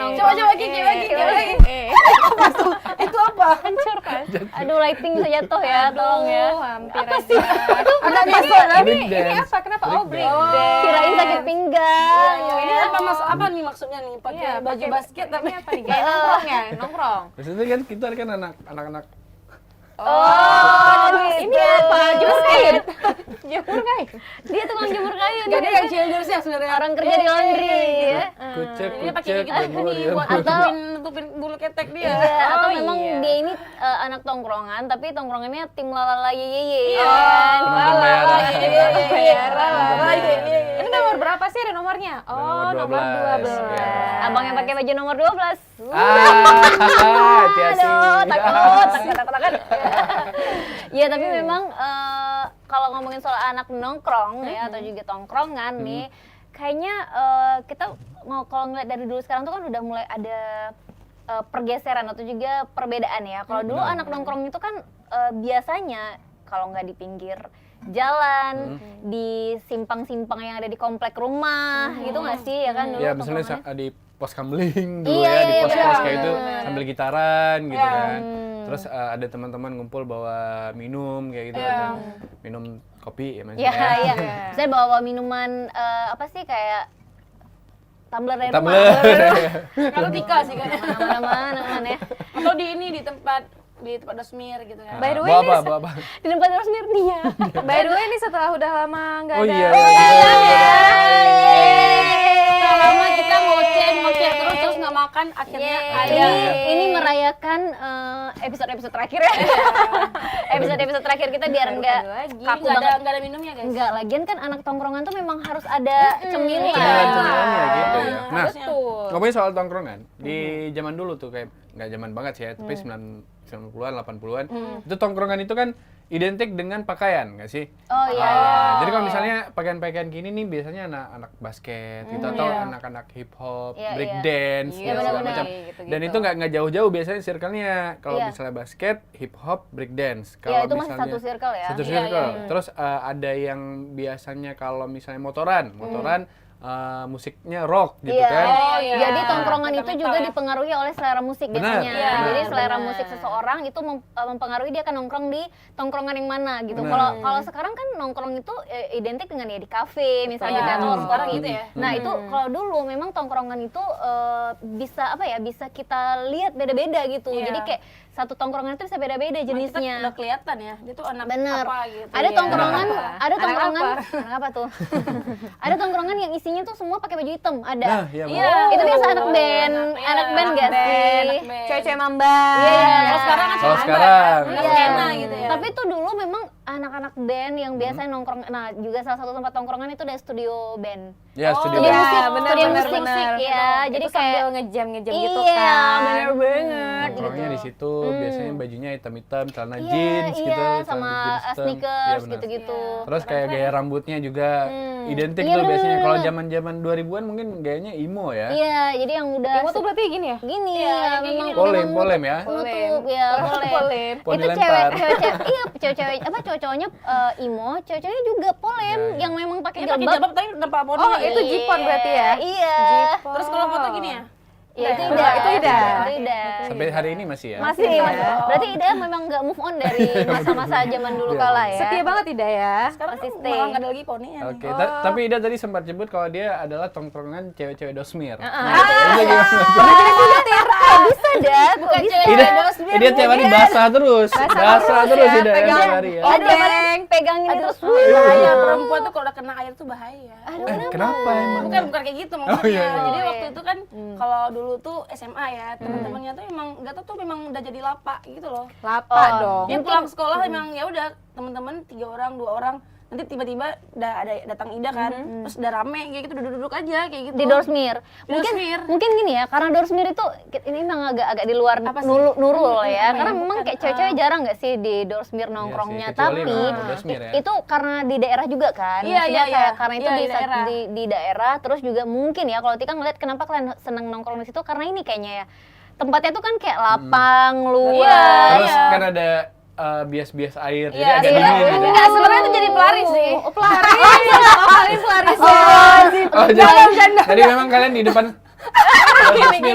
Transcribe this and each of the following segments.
nongkrong. Coba Kiki lagi. Itu apa? Hancur kan? Aduh, lighting bisa jatuh ya, tolong ya. Hampir Apa aja. sih? Ada ini apa? Kenapa? Oh, break dance. Kirain sakit pinggang. Ini apa nih maksudnya nih? Pakai baju basket tapi Ini apa nih? Kayak nongkrong ya? Nongkrong. Maksudnya kan kita kan anak-anak Oh, Ini apa? Jemur kain. jemur kayu. Dia tukang jemur kayu. Gak ada dia. yang childers ya sebenarnya. Orang kerja di laundry ya. kucek Ini pakai kayak gitu jemur, nih ya. buat nutupin bulu ketek dia. Iya, atau Oh, memang iya. dia ini anak tongkrongan, tapi tongkrongannya tim lalala yeye. Penonton bayaran. Ini nomor berapa sih? Ada nomornya? Oh, Nomor nomor 12. 12. Ya. Abang yang pakai baju nomor 12. Hati-hati. Aduh, takut. Ya, tapi memang kalau ngomongin soal anak nongkrong ya atau juga tongkrongan nih, kayaknya kita mau kalau ngeliat dari dulu sekarang tuh kan udah mulai ada pergeseran atau juga perbedaan ya. Kalau dulu anak nongkrong itu kan biasanya kalau nggak di pinggir jalan, di simpang-simpang yang ada di komplek rumah, gitu nggak sih ya kan dulu Ya misalnya tongkrongannya? di pos kamling dulu Iya, ya, di iya, pos-pos benar, kayak itu benar. sambil gitaran gitu kan. Hmm. Terus ada teman-teman ngumpul bawa minum kayak gitu kan. Minum kopi ya Iya, maksudnya. iya. Saya bawa minuman apa sih kayak tumbler dari rumah. Tumbler. Kalau Tika sih kayaknya. Mana ya. Atau di tempat dosmir gitu kan. By the way, Bawa ini apa? Bawa apa? Di tempat Rosmir dia. By the way, ini setelah udah lama nggak Oh ada. iya. Setelah lama kita ngoceh terus nggak makan, akhirnya ada. Ini merayakan episode-episode terakhir ya. Episode-episode terakhir kita biar nggak lagi. kaku Nggak banget. ada minumnya guys. Enggak, lagian kan anak tongkrongan tuh memang harus ada cemilan. Cemilan-cemilannya gitu ya. Nah, Betul. ngomongin soal tongkrongan, di zaman dulu tuh kayak nggak zaman banget sih ya, tapi 90-an, 80-an, itu tongkrongan itu kan identik dengan pakaian, nggak sih? Oh iya. Jadi kalau misalnya pakaian-pakaian gini nih biasanya anak-anak basket gitu atau anak-anak hip hop, Iya, break iya. dance, Iya, segala benar-benar. macam. Gitu-gitu. Dan itu nggak jauh-jauh biasanya circle-nya. Kalau Iya. misalnya basket, hip hop, break dance. Iya, itu masih satu circle ya. Satu Iya, circle. Terus ada yang biasanya kalau misalnya motoran musiknya rock gitu Iya. kan. Oh, iya. Jadi tongkrongan itu Metal juga ya. dipengaruhi oleh selera musik Benar, biasanya. benar. Jadi selera Benar. musik seseorang itu mempengaruhi dia akan nongkrong di tongkrongan yang mana gitu. Benar. Kalau sekarang kan nongkrong itu identik dengan ya di kafe misalnya Iya, kan kalau sekarang gitu ya. Nah, itu kalau dulu memang tongkrongan itu bisa bisa kita lihat beda-beda gitu. Iya. Jadi kayak satu tongkrongan itu bisa beda-beda Kita jenisnya. udah kelihatan ya, dia tuh anak Bener. apa gitu. Ada Iya. tongkrongan, ada Anak tongkrongan, apa? anak apa tuh? Ada tongkrongan yang isinya tuh semua pakai baju hitam, ada. Nah, iya, Iya. Itu biasa anak band, Iya, anak band gak anak sih? band. Cewek-cewek mamba. Iya. Kalau sekarang kan Kalau sama sekarang. kan, Iya. skena gitu ya. Tapi tuh dulu memang anak-anak band yang biasanya nongkrong. Nah, juga salah satu tempat tongkrongan itu ada studio band. Ya, studio Studio Iya, band. musik, benar, studio benar, musik benar. ya. Jadi Itu sambil kayak ngejam-ngejam iya, gitu kan. bener banget Nongkrongnya gitu. di situ biasanya bajunya hitam-hitam, celana Iya, jeans gitu, iya, celana sama jeans hitam. sneakers Iya, benar. gitu-gitu. Terus kayak gaya rambutnya juga identik Iya, tuh biasanya. bener, Kalau bener. zaman-zaman 2000-an mungkin gayanya emo ya. Iya, jadi yang udah Emo tuh berarti gini ya? gini Iya, ya, kayak memang gini. Polem ya. menutup ya, boleh. Polem. Poni Itu lempar. cewek-cewek, iya cewek-cewek cowok-cowoknya emo, cewek-ceweknya juga polem Iya, iya. yang memang pakai Dia pakai jilbab. jilbab tapi tanpa poni. Oh, itu jipon berarti ya? Iya. Terus kalau foto gini ya? Ya itu Nah, Ida. itu Ida. Itu Ida. Sampai hari ini masih ya. Masih, Masih, Mas. ya. Berarti Ida memang nggak move on dari masa-masa zaman dulu Iya. kala ya. Setia banget tidak ya? Sekarang Masih kan stay. malah nggak ada lagi poni ya. Oke, tapi Ida tadi sempat sebut kalau dia adalah tongkrongan cewek-cewek dosmir. Ah, Itu gimana? bisa dah, bukan cewek. Ida, dia tiap hari basah terus. Basah terus ya, Ida ya pegang. tiap hari ya. Aduh, kadang pegangin itu terus. Bahaya perempuan tuh kalau udah kena air tuh bahaya. Kenapa emang? Bukan kayak gitu maksudnya. Oh, iya, iya. Jadi waktu itu kan kalau dulu tuh SMA ya, teman-temannya tuh emang nggak tahu tuh memang udah jadi lapak gitu loh. Lapa dong. Dia pulang sekolah memang ya udah teman-teman 3 orang, 2 orang. Nanti tiba-tiba udah ada datang Ida kan, terus udah rame kayak gitu duduk-duduk aja kayak gitu. Di Dorsmir. Mungkin gini ya, karena Dorsmir itu ini memang agak di luar Apa sih? nurul ya. Apa Karena ya? memang Bukan, kayak cewek-cewek jarang nggak sih di Dorsmir nongkrongnya. kecuali Tapi memang Dorsmir ya. itu karena di daerah juga kan. Iya, Maksudnya iya, kayak iya. karena itu Iya, di, di daerah. di daerah. Terus juga mungkin ya kalau Tika ngeliat kenapa kalian seneng nongkrong di situ karena ini kayaknya ya. Tempatnya tuh kan kayak lapang, luas. Terus Iya. kan ada bias-bias air, jadi Iya, agak iya. dingin gitu. Enggak, sebenarnya itu jadi pelaris sih. Oh, pelaris. Oh, jadi memang kalian di depan Gini.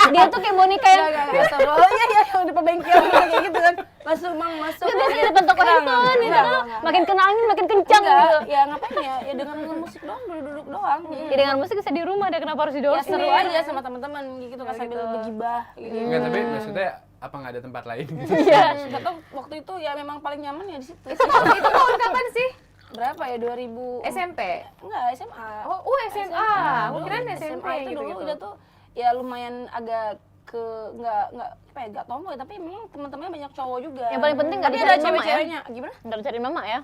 Dia tuh kayak boneka yang Enggak seru. Oh iya yang di bengkel kayak gitu kan. Masuk Mang, masuk. dia biasanya depan toko handphone gitu kan. Makin kena angin makin kencang Enggak, gitu. ya ngapain ya? Ya dengerin musik doang, duduk doang. Ya dengan musik bisa di rumah deh, kenapa harus di Ya doors seru ini? aja sama teman-teman gitu kan sambil bergibah gitu. Enggak, tapi maksudnya apa nggak ada tempat lain gitu? Enggak tahu waktu itu ya memang paling nyaman ya di situ. Itu tahun kapan sih? Berapa ya 2000 SMP? Enggak, SMA. Oh, SMA. Aku kirain SMP itu dulu gitu. udah tuh ya lumayan agak nggak apa ya, nggak tomboy tapi memang teman-temannya banyak cowok juga. Yang paling penting nggak tapi ada dicariin mama ya? cewek-ceweknya. Gimana? Nggak dicariin mama ya?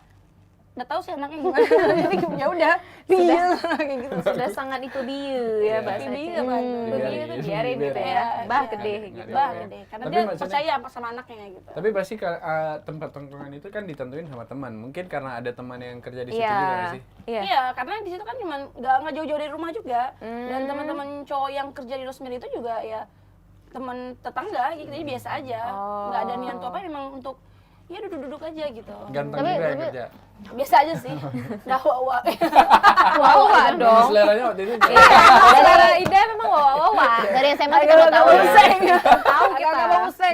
Nggak tahu sih anaknya gimana. Jadi ya udah, dia kayak gitu. Sudah sangat itu dia ya bahasa Dia apa tuh? Dia itu biarin gitu ya. Iya, Bah iya. gede Nggak gitu. Bah Iya. gede. Karena Tapi dia maksudnya- percaya sama anaknya gitu. Tapi pasti tempat tongkrongan itu kan ditentuin sama teman. Mungkin karena ada teman yang kerja di situ Iya. juga nggak sih? Iya. Iya, karena di situ kan cuman nggak jauh-jauh dari rumah juga. Dan teman-teman cowok yang kerja di Rosemary itu juga ya teman tetangga gitu, jadi biasa aja. Nggak ada niat apa memang untuk ya duduk-duduk aja gitu. Ganteng Tapi- juga yang tapi- kerja. Biasa aja sih. Nggak wawa. Wawa dong. Seleranya waktu itu. Saudara Ida memang wawa. Dari SMA kita udah tahu. Tahu kita.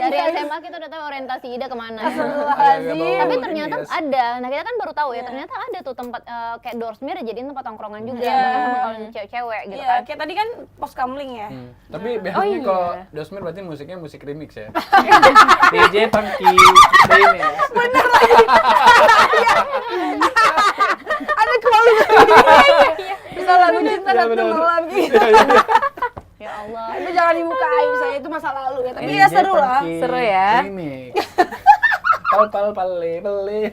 Dari SMA kita udah tahu orientasi Ida kemana. Astagfirullahaladzim. Tapi ternyata ada. Nah kita kan baru tahu ya, ternyata ada tuh tempat kayak Doorsmere jadiin tempat tongkrongan juga. Iya. Sama kalau cewek-cewek gitu Iya, kan. kayak tadi kan pos kamling ya. Tapi biasanya iya. kalau Dosmer berarti musiknya musik remix ya. DJ Funky remix. Ada kemalu. Bisa lagu cinta satu malam gitu. Ya Allah. Itu jangan dibuka aib saya, itu masa lalu ya. Tapi ya seru lah. Seru ya. Remix. Pal pale bele.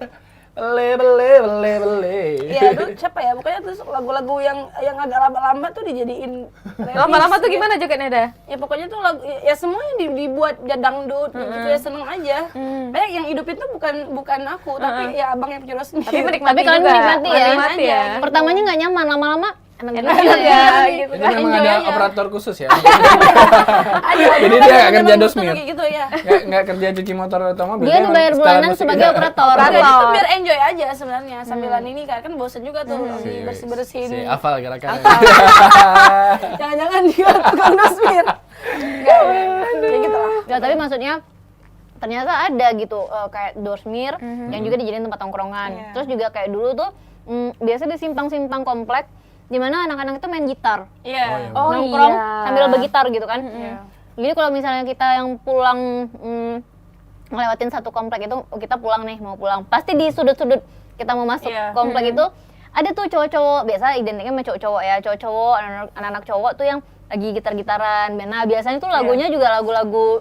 Iya, itu siapa ya? Pokoknya terus lagu-lagu yang agak lama-lama tuh dijadiin remix. Lama-lama tuh gimana jogetnya dah? Ya pokoknya tuh lagu ya semuanya dibuat dangdut gitu ya, seneng aja. Banyak yang hidup itu bukan aku, tapi ya abang yang punya sendiri. Tapi menikmati Tapi kalian juga. menikmati ya. Menikmati ya. Pertamanya nggak nyaman, lama-lama enak Enak juga juga ya. gitu Ini kan. memang Enjoy ada aja. operator khusus ya. Ada Jadi juga dia yang nggak kerja memang Dosmir. kayak gitu ya. Nggak kerja cuci motor atau mobil. Dia emang dibayar setelan bulanan musik sebagai aja. operator. Nah, itu biar enjoy aja sebenarnya sambilan ini kan bosen juga tuh bersih-bersihin. Si hafal gerakannya. Jangan-jangan dia tukang Dosmir. Enggak, kayak gitu lah. Ya, tapi maksudnya ternyata ada gitu kayak Doorsmere yang juga dijadiin tempat tongkrongan. Iya. Terus juga kayak dulu tuh biasa di simpang-simpang komplek di mana anak-anak itu main gitar. Iya. Oh, Nongkrong iya. sambil bergitar gitu kan. Iya. Jadi kalau misalnya kita yang pulang ngelewatin satu komplek itu kita pulang nih, mau pulang. Pasti di sudut-sudut kita mau masuk Iya. komplek itu ada tuh cowok-cowok, biasa identiknya sama cowok-cowok ya, cowok-cowok, anak-anak cowok tuh yang lagi gitar-gitaran. Nah, biasanya tuh lagunya juga lagu-lagu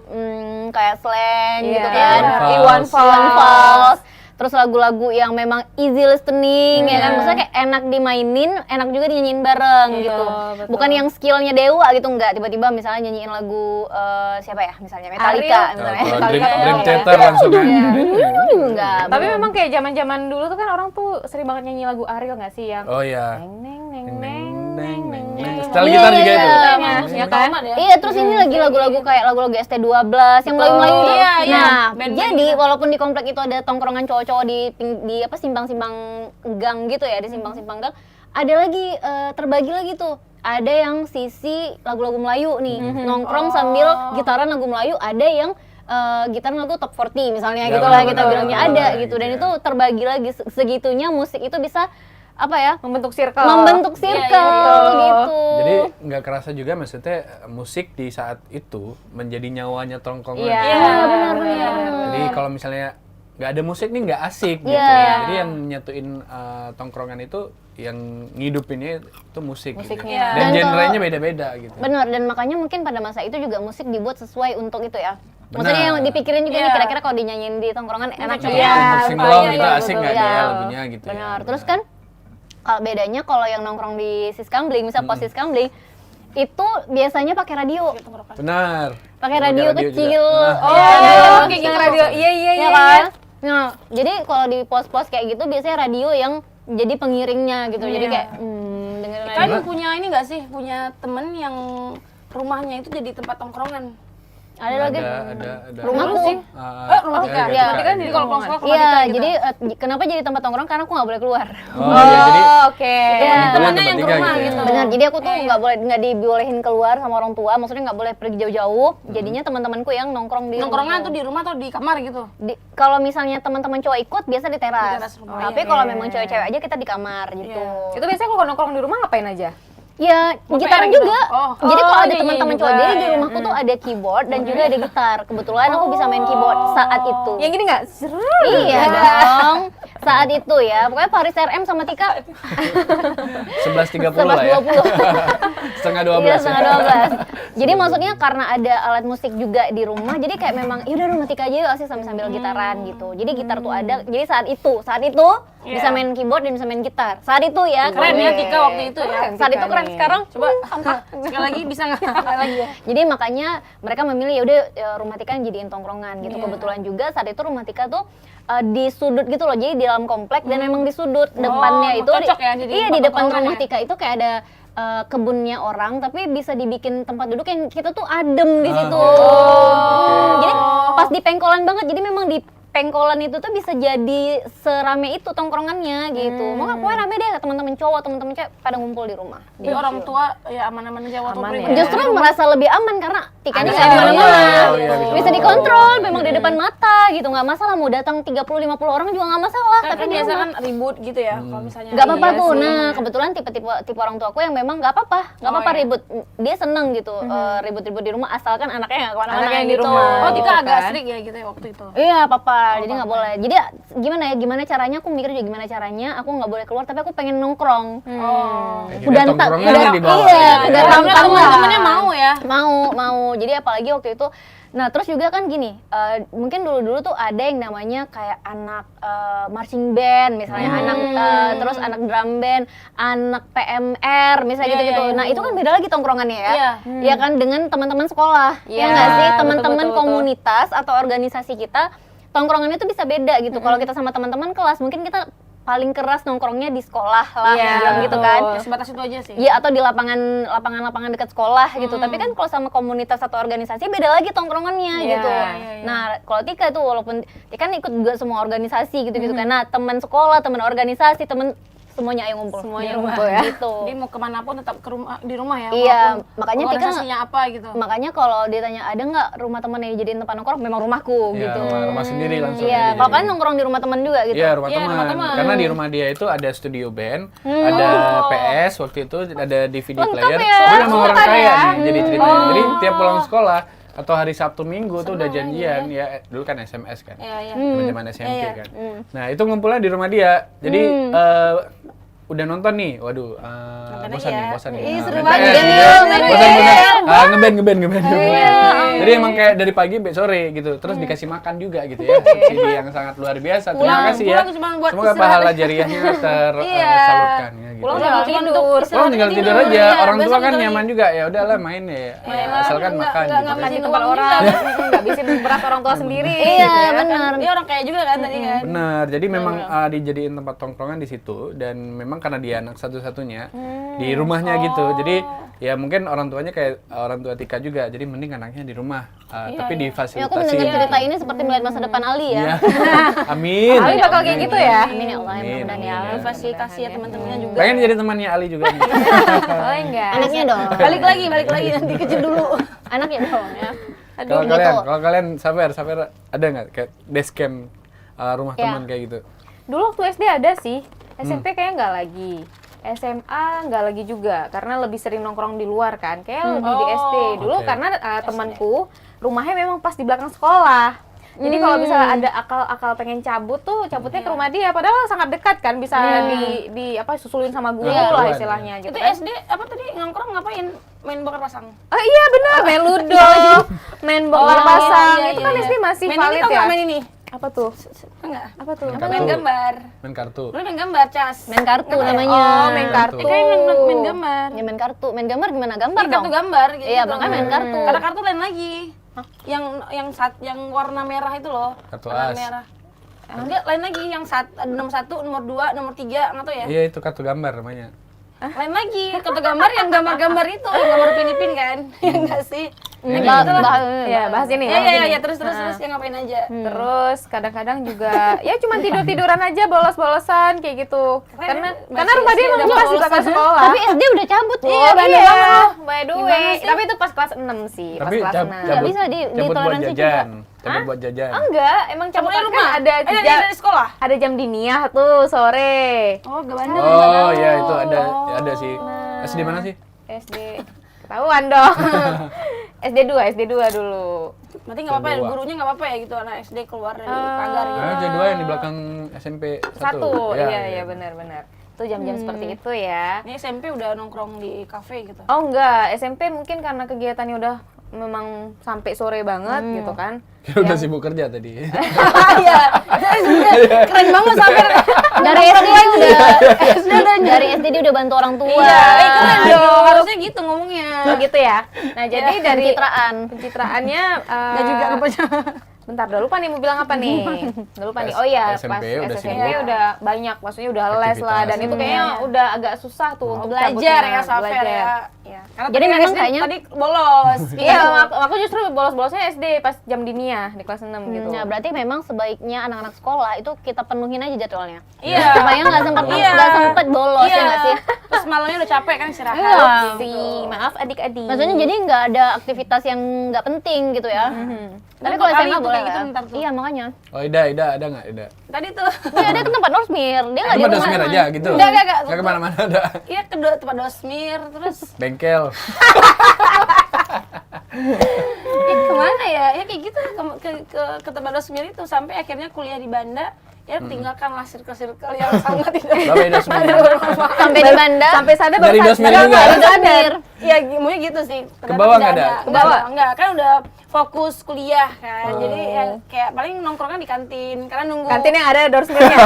kayak slang gitu kan. Iwan Fals. Terus lagu-lagu yang memang easy listening ya kan, maksudnya kayak enak dimainin, enak juga dinyanyiin bareng gitu. betul. Bukan yang skillnya dewa gitu, enggak. Tiba-tiba misalnya nyanyiin lagu siapa ya, misalnya Metallica misalnya. Kalau Metallica Dream Theater langsung enggak. Tapi memang kayak zaman-zaman dulu tuh kan orang tuh sering banget nyanyi lagu Ariel nggak sih yang Oh iya. neng neng Neng neng neng neng neng. neng. Setel Iya, gitar iya, juga iya. itu. Ya kan? Iya, terus ini lagi lagu-lagu kayak lagu-lagu ST12 yang Melayu-Melayu itu. Iya, iya. Nah, Band-band jadi walaupun di komplek itu ada tongkrongan cowok-cowok di apa simpang-simpang gang gitu ya, di simpang-simpang gang, ada lagi terbagi lagi tuh. Ada yang sisi lagu-lagu Melayu nih, nongkrong sambil gitaran lagu Melayu, ada yang gitaran lagu top 40 misalnya Ya, gitu lah benar, kita benar, bilangnya benar, ada benar, gitu. Dan gitu itu terbagi lagi segitunya musik itu bisa apa ya? Membentuk circle. Membentuk circle gitu. Jadi nggak kerasa juga maksudnya musik di saat itu menjadi nyawanya tongkrongan. Iya. benar-benar. Jadi kalau misalnya nggak ada musik nih nggak asik gitu. Iya. Jadi yang nyatuin tongkrongan itu yang ngidupinnya itu musik. Gitu. Musiknya. Dan Dan genrenya beda-beda gitu. Benar, dan makanya mungkin pada masa itu juga musik dibuat sesuai untuk itu ya. Maksudnya Benar. yang dipikirin juga nih Iya. kira-kira kalau dinyanyiin di tongkrongan enak Iya, ya. Untuk singlong iya, gitu iya, asik betul. nggak Iya. dia lagunya gitu. Benar. Ya. Terus kan kalau bedanya kalau yang nongkrong di Siskambling, misal pos Siskambling, itu biasanya pakai radio. Benar. Pakai Pakai radio radio kecil. juga. Oh, Iya, kayak yang radio. Iya iya ya iya. kan? Nah, jadi kalau di pos-pos kayak gitu biasanya radio yang jadi pengiringnya gitu. Jadi kayak dengerin Kan radio. punya ini nggak sih? Punya temen yang rumahnya itu jadi tempat tongkrongan. Ada lagi. Ada. Rumahku sih. Rumah Tika. iya. Berarti kan jadi kalau pulang sekolah ke rumah Iya, Tika gitu. jadi kenapa jadi tempat tongkrong? Karena aku nggak boleh keluar. Oh, iya, jadi Oke. Iya. Temannya yang ke Tempat rumah tiga gitu. Benar, jadi aku tuh nggak dibolehin keluar sama orang tua, maksudnya nggak boleh pergi jauh-jauh. Jadinya teman-temanku yang nongkrong di Nongkrongnya rumahku. tuh di rumah atau di kamar gitu? Kalau misalnya teman-teman cowok ikut biasa di teras. Di teras rumah. Tapi kalau memang cewek-cewek aja kita di kamar gitu. Itu biasanya kalau nongkrong di rumah ngapain aja? Ya, gitaran gitu? juga. Oh. Jadi kalau ada nyanyi teman-teman juga. cowok, jadi di rumahku tuh ada keyboard dan juga ada gitar. Kebetulan aku bisa main keyboard saat itu. Yang gini nggak? Seru. Iya dong. Saat itu ya, pokoknya Paris RM sama Tika 11.30 lah ya. 11.20. Setengah 12 Iya, ya. setengah 12. Jadi maksudnya karena ada alat musik juga di rumah, jadi kayak memang yaudah rumah Tika aja yuk asik sambil gitaran gitu. Jadi gitar tuh ada, jadi saat itu bisa main keyboard dan bisa main gitar. Saat itu ya. Keren kalau- ya Tika waktu itu ya. Saat itu keren, sekarang Coba sekali lagi bisa nggak? Sekali lagi ya. jadi makanya mereka memilih ya udah rumah Tika yang jadiin tongkrongan gitu. Kebetulan juga saat itu rumah Tika tuh di sudut gitu loh, jadi di dalam komplek dan memang di sudut depannya itu cocok ya jadi iya tempat di depan tongkrongan rumah ya? Tika itu kayak ada kebunnya orang tapi bisa dibikin tempat duduk yang kita tuh adem di situ. Jadi pas di pengkolan banget, jadi memang di pengkolan itu tuh bisa jadi serame itu tongkrongannya gitu. Mau pokoknya rame deh, teman-teman cowok, teman-teman cewek pada ngumpul di rumah. Tapi orang tua ya aman-aman aja waktu Aman pribadi. ya. Justru merasa lebih aman karena tikanya Ada nggak yang kemana-mana, Oh, iya, bisa bisa dikontrol, memang di depan mata gitu, nggak masalah mau datang 30-50 orang juga nggak masalah, Kan tapi di biasa rumah kan ribut gitu ya kalau misalnya. nggak apa-apa Iya tuh. sih. Nah kebetulan tipe orang tuaku yang memang nggak apa-apa iya. ribut, dia seneng gitu ribut-ribut di rumah asalkan anaknya nggak kemana-mana Anaknya yang di gitu. rumah. Oh, Gitu Tika agak kan? strict ya gitu ya waktu itu. Iya papa, jadi nggak boleh. Jadi gimana caranya? Aku mikir juga gimana caranya. Aku nggak boleh keluar, tapi aku pengen nongkrong. Udah tongkrongan udah di bawah. iya, udah Karena tampang lah. temen-temennya mau ya. Mau. Jadi apalagi waktu itu. Nah terus juga kan gini, mungkin dulu tuh ada yang namanya kayak anak marching band, misalnya terus anak drum band, anak PMR, misalnya Iya, gitu-gitu. iya, Nah iya. itu kan beda lagi tongkrongannya ya. Iya. Iya kan dengan teman-teman sekolah. Iya, Ya nggak sih, betul, teman-teman betul, betul. komunitas atau organisasi kita, tongkrongannya itu bisa beda gitu. Kalau kita sama teman-teman kelas, mungkin kita paling keras nongkrongnya di sekolah lah, Iya, bilang gitu kan. Ya, sebatas itu aja sih. Iya, atau di lapangan dekat sekolah gitu. Tapi kan kalau sama komunitas atau organisasi beda lagi tongkrongannya Iya, gitu. iya. Nah, kalau Tika tuh walaupun Tika kan ikut juga semua organisasi gitu-gitu kan. Nah, teman sekolah, teman organisasi, teman semuanya ayo ngumpul. Semuanya di ngumpul ya. Gitu. Jadi mau kemana pun tetap ke rumah, di rumah ya. Iya, walaupun makanya Tika organisasinya apa gitu. Makanya kalau ditanya ada nggak rumah teman yang dijadiin tempat nongkrong, memang rumahku Iya, gitu. rumah sendiri langsung. Iya, jadi. kalau kan nongkrong di rumah teman juga gitu. Iya, rumah Iya, teman. rumah teman. Karena di rumah dia itu ada studio band, ada PS waktu itu, ada DVD Lengkap player. ya. Dia memang orang Sultan kaya ya. nih, jadi ceritanya. Jadi tiap pulang sekolah atau hari Sabtu Minggu tuh udah janjian ya. Dulu kan SMS kan. Iya, iya. Zaman SMP Iya, iya. kan. Nah, itu ngumpulnya di rumah dia. Jadi udah nonton nih, waduh, bosan nih, bosan nih. Ih, Nah, seru main banget. PS, Iya, gitu. main Bosan, PS. ngeband. Jadi emang kayak dari pagi sampai sore gitu, terus dikasih makan juga gitu ya, subsidi yang sangat luar biasa. Terima kasih ya. pulang cuma buat Semoga istirahat. pahala jariahnya tersalurkan ya gitu. Pulang Iya, tinggal cuma tidur. untuk Pulang tinggal tidur aja, iya, orang tua besok kan tidur nyaman lagi. juga, ya udahlah main ya, asalkan makan gitu nggak kan. kasih Tempat uang orang, juga. nggak bisa beras orang tua sendiri. Iya, gitu ya. benar. Dia orang kaya juga kan tadi kan. Bener, jadi memang dijadiin tempat tongkrongan di situ dan memang karena dia anak satu-satunya di rumahnya gitu. Jadi ya mungkin orang tuanya kayak orang tua Tika juga, jadi mending anaknya di rumah, tapi Ya, aku difasilitasi. mendengar gitu. cerita ini seperti melihat masa depan Ali Iya. ya. Amin. Ali bakal kayak gitu ya. Amin ya Allah, Amin, mudah-mudahan ya. amin, ya. Fasilitasi ya teman-temannya juga. Pengen jadi temannya Ali juga nih. Oh enggak. Anaknya dong. Balik lagi nanti kecil dulu. Anaknya dong ya. Kalau kalian sabar ada nggak kayak base camp rumah Ya. teman kayak gitu? Dulu waktu SD ada sih, SMP kayaknya nggak lagi. SMA nggak lagi juga, karena lebih sering nongkrong di luar kan, kayak lebih di SD. Dulu Oke. karena temanku rumahnya memang pas di belakang sekolah. Jadi kalau misalnya ada akal-akal pengen cabut tuh, cabutnya ke rumah dia. Padahal sangat dekat kan, bisa di apa susulin sama guru Iya. lah istilahnya gitu Itu kan. SD apa tadi nongkrong ngapain? Main bongkar pasang. Oh iya benar, main ludo, main bongkar pasang. Itu kan SD masih main valid ini tau ya. nggak, main ini? Apa tuh? Enggak. Apa tuh? Main Main kartu. gambar. Main kartu. Lu main gambar, Cas. Main kartu Nggak ya? namanya. Oh, main kartu. Kayak main gambar. Ya main kartu. Main gambar gimana? Gambar Iya, dong. kartu gambar gitu. Iya, makanya main kartu. Karena kartu lain lagi. Yang warna merah itu loh. Kartu warna as. merah. Enggak, lain lagi yang nomor 1, nomor 2, nomor 3, enggak tahu ya. Iya itu kartu gambar namanya. Lain lagi, kartu gambar yang gambar-gambar itu, yang gambar Filipin kan. Ya enggak sih? Bahas ini. Iya, terus ya ngapain aja. Terus kadang-kadang juga ya cuma tiduran aja, bolos-bolosan kayak gitu. Karena rumah dia emang pas di belakang sekolah. Tapi SD udah cabut loh. Iya, bandel banget, by the way. Gimana sih? Tapi itu pas kelas 6 sih, pas Tapi kelas 6. Nggak bisa cabut buat ditoleransi jajan. Cabut buat jajan. Enggak, emang cabutnya Cabutnya kan rumah. Dari sekolah. ada jam diniah tuh sore. Oh, gak bandel. Oh iya itu ada sih. SD mana sih? SD ketahuan dong. SD 2 dulu. Berarti nggak apa-apa ya, Kedua. gurunya nggak apa-apa ya gitu anak SD keluar dari pagar gitu. Nah, J2 yang di belakang SMP 1. Satu. Iya benar. Itu jam-jam seperti itu ya. Ini SMP udah nongkrong di kafe gitu. Oh enggak, SMP mungkin karena kegiatannya udah memang sampai sore banget gitu kan. Kita udah sibuk kerja tadi. Iya. Keren banget sampai Dari SD dari SD dia udah bantu orang tua. Iya, keren dong. Harusnya gitu ngomongnya. Oh gitu ya. Nah, jadi dari Pencitraan. Nggak juga rupanya. bentar, udah lupa nih mau bilang apa nih. Udah lupa nih. Oh iya, SMP pas udah SMP sibuk. udah banyak, maksudnya udah les lah dan itu kayaknya udah agak susah tuh untuk Belajar cabutnya, ya, Safer belajar. ya. Iya. Karena Jadi tadi memang SD kayaknya- tadi bolos. Iya, aku justru bolos-bolosnya SD pas jam diniah di kelas 6 gitu. Nah, berarti memang sebaiknya anak-anak sekolah itu kita penuhin aja jadwalnya. Iya. Supaya nggak sempet bolos ya nggak sih? Terus malamnya udah capek kan istirahat. Iya. Sih, maaf adik-adik. Maksudnya jadi nggak ada aktivitas yang nggak penting gitu ya. Tapi Dua kalau kali SMA tuh boleh kayak gitu kan? ntar tuh. Iya makanya. Oh Ida ada nggak Ida? Tadi tuh. Iya dia ke tempat Norsmir, dia nggak di Tempat rumah. dosmir aja gitu. Enggak. Nggak kemana-mana ada. Iya ke tempat dosmir terus Bengkel. kemana ya? Ya kayak gitu ke tempat dosmir itu sampai akhirnya kuliah di Banda. Ya tinggalkan lah circle-circle yang sangat tidak Bapak Ida semua. Sampai di Banda. sampai sadar Dari baru dosmir sadar. juga? Baru sadar. Dosmir. Iya, maunya gitu sih. Ternyata bawah tidak nggak ada? Ke bawah? Enggak, kan udah fokus kuliah kan. Jadi ya, kayak paling nongkrongnya di kantin karena nunggu. Kantin yang ada doorsmirnya.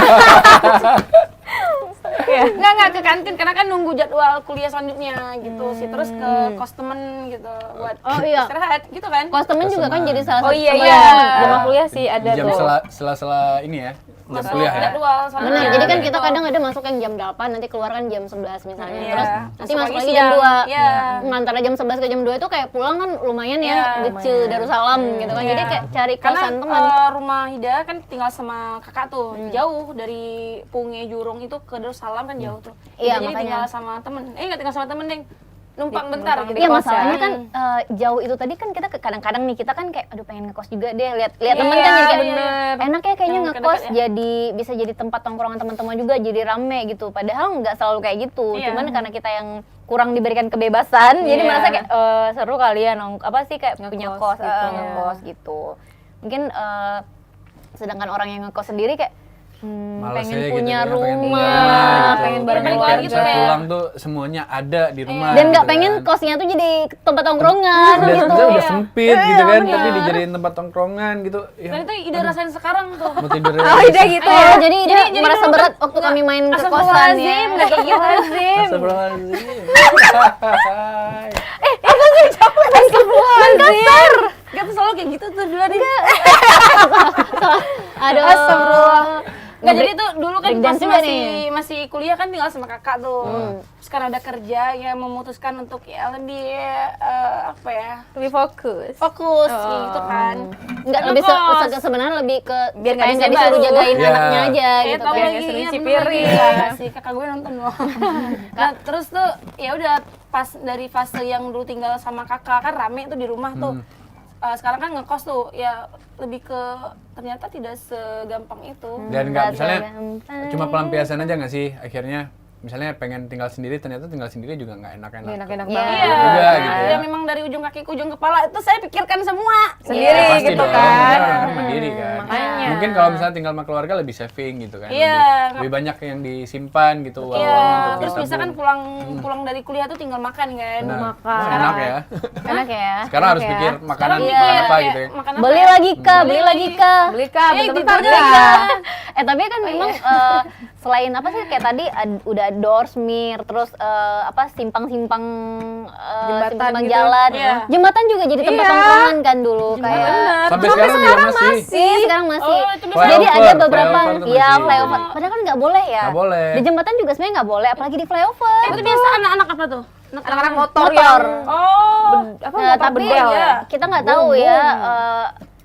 Enggak ke kantin karena kan nunggu jadwal kuliah selanjutnya gitu sih. Terus ke kos temen gitu buat Oh, iya. istirahat gitu kan. Kos temen juga kan jadi salah Oh satu iya teman. iya, jam kuliah sih ada Jam tuh. sela ini ya. Jam Masuk kuliah ya. jadwal soalnya. Benar, jadi kan Gitu. kita kadang ada masuk yang jam 8, nanti keluar kan jam 11 misalnya. Iya. Terus nanti Masuk masuk lagi lagi jam siang. 2. Iya. Antara jam 11 ke jam 2 itu kayak pulang kan lumayan Iya, ya, Gece Darussalam gitu kan. Iya. Jadi kayak cari Karena kosan teman. rumah Hida kan tinggal sama kakak tuh jauh dari Punge Jurong itu ke Darussalam kan jauh tuh. Iya, Jadi makanya. tinggal sama temen. Nggak tinggal sama temen deng. Numpang bentar gitu. Iya kos masalahnya ya. kan jauh itu tadi kan kita kadang-kadang nih kita kan kayak aduh pengen ngekos juga deh lihat teman Iya, kan jadi kayak bener. enak ya kayaknya Yang ngekos deket-deket jadi bisa jadi tempat tongkrongan teman-teman juga jadi rame gitu padahal nggak selalu kayak gitu Iya. cuman karena kita yang kurang diberikan kebebasan jadi Iya. merasa kayak seru kali ya apa sih kayak punya Ngekos kos gitu. ngekos gitu mungkin sedangkan orang yang ngekos sendiri kayak Males pengen aja gitu punya ya, pengen rumah, punya rumah gitu. pengen bareng Kayak keluarga bisa kayak- pulang tuh semuanya ada di rumah. dan nggak gitu pengen kan. kosnya tuh jadi tempat tongkrongan udah, gitu udah sempit Iya, gitu kan, bener. tapi dijadiin tempat tongkrongan gitu. Ya, Dan itu Ida rasain sekarang tuh. mau tidur Oh, udah gitu Oh, ya. jadi dia jadi merasa dulu berat kan waktu kami main ke kosan ya. Astagfirullahaladzim, nggak kayak gitu Azim. Astagfirullahaladzim. Kasar. Gak tuh selalu kayak gitu tuh dulu nih. Aduh. Astagfirullah. Nggak, jadi tuh dulu kan breakdance pasti juga masih kuliah kan tinggal sama kakak tuh. Terus karena udah kerja ya memutuskan untuk ya lebih apa ya Lebih fokus. fokus gitu kan. Enggak Karena lebih kos. sebenarnya lebih ke Biar supaya nggak nggak disebut. disuruh jagain Iya. anaknya aja gitu tahu kan. Biar lagi nggak sering ya, cuci bener lagi. piring. Iya, si kakak gue nonton loh. Nah, terus tuh ya udah pas dari fase yang dulu tinggal sama kakak kan rame tuh di rumah tuh. Sekarang kan ngekos tuh ya lebih ke ternyata tidak segampang itu. Dan nggak misalnya gampang. cuma pelampiasan aja nggak sih akhirnya misalnya pengen tinggal sendiri ternyata tinggal sendiri juga nggak enak-enak. Enak-enak Iya. banget. Iya, juga gitu ya. ya memang dari ujung kaki ke ujung kepala itu saya pikirkan semua. Sendiri Ya, pasti gitu dong, kan. kan mandiri kan. makanya. Mungkin kalau misalnya tinggal sama keluarga lebih saving gitu kan. Iya. Lebih banyak yang disimpan gitu uang-uangnya Iya, untuk terus bisa kan ditabung. pulang dari kuliah tuh tinggal makan kan. Nah, makan. wah, enak ya. Enak ya. Sekarang harus ya. pikir makanan Sekarang makan mikir, apa kayak gitu ya. makan apa Beli ya? lagi kak, beli lagi kak. Beli kak, gitu bentar aja, kak. Kak. Tapi kan memang selain apa sih kayak tadi udah doorsmir terus apa simpang-simpang Jembatan simpang gitu. jalan. Iya. Jembatan juga jadi tempat Iya. tongkrongan kan dulu kayak. Bener. Sampai sekarang juga masih. Iya, sekarang masih. Oh, itu Jadi Flyover, ada beberapa flyover tuh ya masih. flyover. Padahal kan nggak boleh ya. Nggak boleh. Di jembatan juga sebenarnya nggak boleh, apalagi di flyover. Itu biasa anak-anak apa tuh? anak-anak motor, Motor. yang Oh. apa Nah, motor tapi bedel ya. kita nggak tahu ya,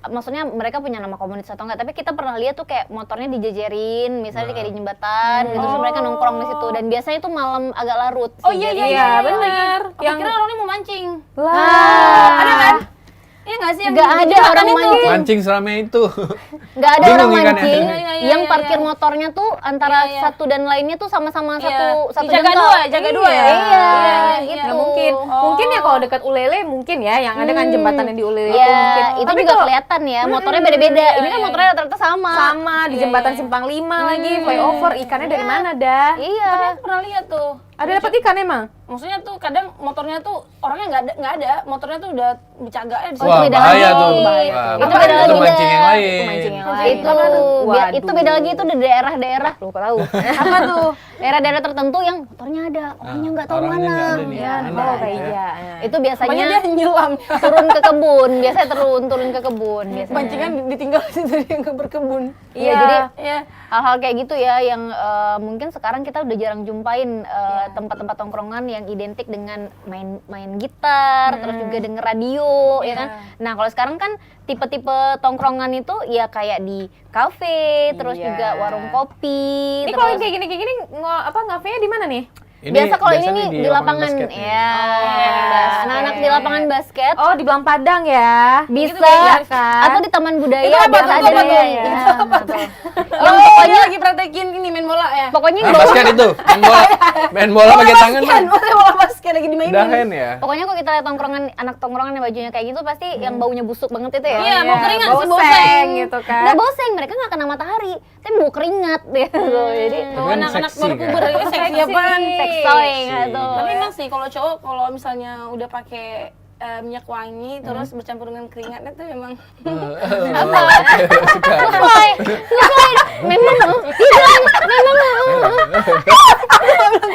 maksudnya mereka punya nama komunitas atau enggak, tapi kita pernah lihat tuh kayak motornya dijejerin, misalnya kayak di jembatan, gitu, terus mereka nongkrong di situ, dan biasanya itu malam agak larut. Oh sih, iya jadi- iya Iya, iya bener. Aku Yang- kira orangnya mau mancing. Lah. Ada kan? Iya nggak sih yang Nggak di ada jembatan orang itu? mancing. Mancing seramai itu. Nggak ada Bingung orang ikannya. mancing, Iya, iya, yang iya, parkir iya. motornya tuh antara Iya, iya. satu dan lainnya tuh sama-sama Iya. satu Jaga jengkal. dua, jaga dua ya. Iya, Iya, gitu. iya. Nggak mungkin. Oh. Mungkin ya kalau dekat Ulele mungkin ya, yang ada kan jembatan yang di Ulele Iya, itu mungkin. itu Tapi juga kalau kelihatan ya, motornya beda-beda. iya, Ini kan iya. motornya rata-rata sama. sama di Iya, jembatan iya. Simpang 5 lagi, flyover, ikannya dari mana dah? Iya. Tapi aku pernah lihat tuh. Ada dapat ikan emang? Maksudnya tuh kadang motornya tuh orangnya nggak ada, motornya tuh udah bercagaknya di Oh, itu Wah, beda bahaya lagi. tuh. Bahaya Wah, tuh. Itu bahaya. beda lagi, Itu mancing yang Dah. lain. Itu mancing yang lain. Itu biar itu Waduh. beda lagi itu di daerah-daerah lu tahu. Apa tuh? Daerah-daerah tertentu yang motornya ada, orangnya nggak tahu orangnya mana. nggak ada nih. Ya, Aneh oh gitu kayak ya. iya. Itu Pokoknya biasanya dia nyelam. turun ke kebun, biasanya turun ke kebun biasanya. Pancingan ditinggal di situ dia nggak berkebun. Iya, jadi Iya. hal-hal kayak gitu ya yang mungkin sekarang kita udah jarang jumpain tempat-tempat tongkrongan yang identik dengan main gitar, terus juga denger radio, ya kan. Nah, kalau sekarang kan tipe-tipe tongkrongan itu ya kayak di kafe, terus Iya. juga warung kopi, Ini kalau terus kayak gini ngafenya di mana nih? Ini biasa kalau ini biasanya nih di lapangan basket nih. ya. Anak-anak di lapangan basket Oh, di Belang Padang ya. bisa ya kan? atau di taman budaya Itu apa biasa tuh? ada Apa deh. tuh? Ya. Itu apa tuh? Yang Oh, pokoknya dia lagi praktekin ini main bola ya. pokoknya Ah, yang bawa basket itu. Main bola pakai tangan Kan, mah. bola basket lagi dimainin. Dahen ya. Pokoknya kalau kita lihat tongkrongan anak tongkrongan yang bajunya kayak gitu pasti yang baunya busuk banget itu ya. Iya, mau keringat sih, boseng boseng. gitu kan. Nggak boseng, mereka nggak kena matahari, tapi bau keringat gitu. Jadi Tapi Oh, kan anak-anak seksi, baru kan? puber ini seksi apaan? seksoy gitu. Tapi emang sih kalau cowok kalau misalnya udah pakai minyak wangi terus bercampur dengan keringatnya tuh memang Apa? Suka. Sesuai, sesuai. Memang,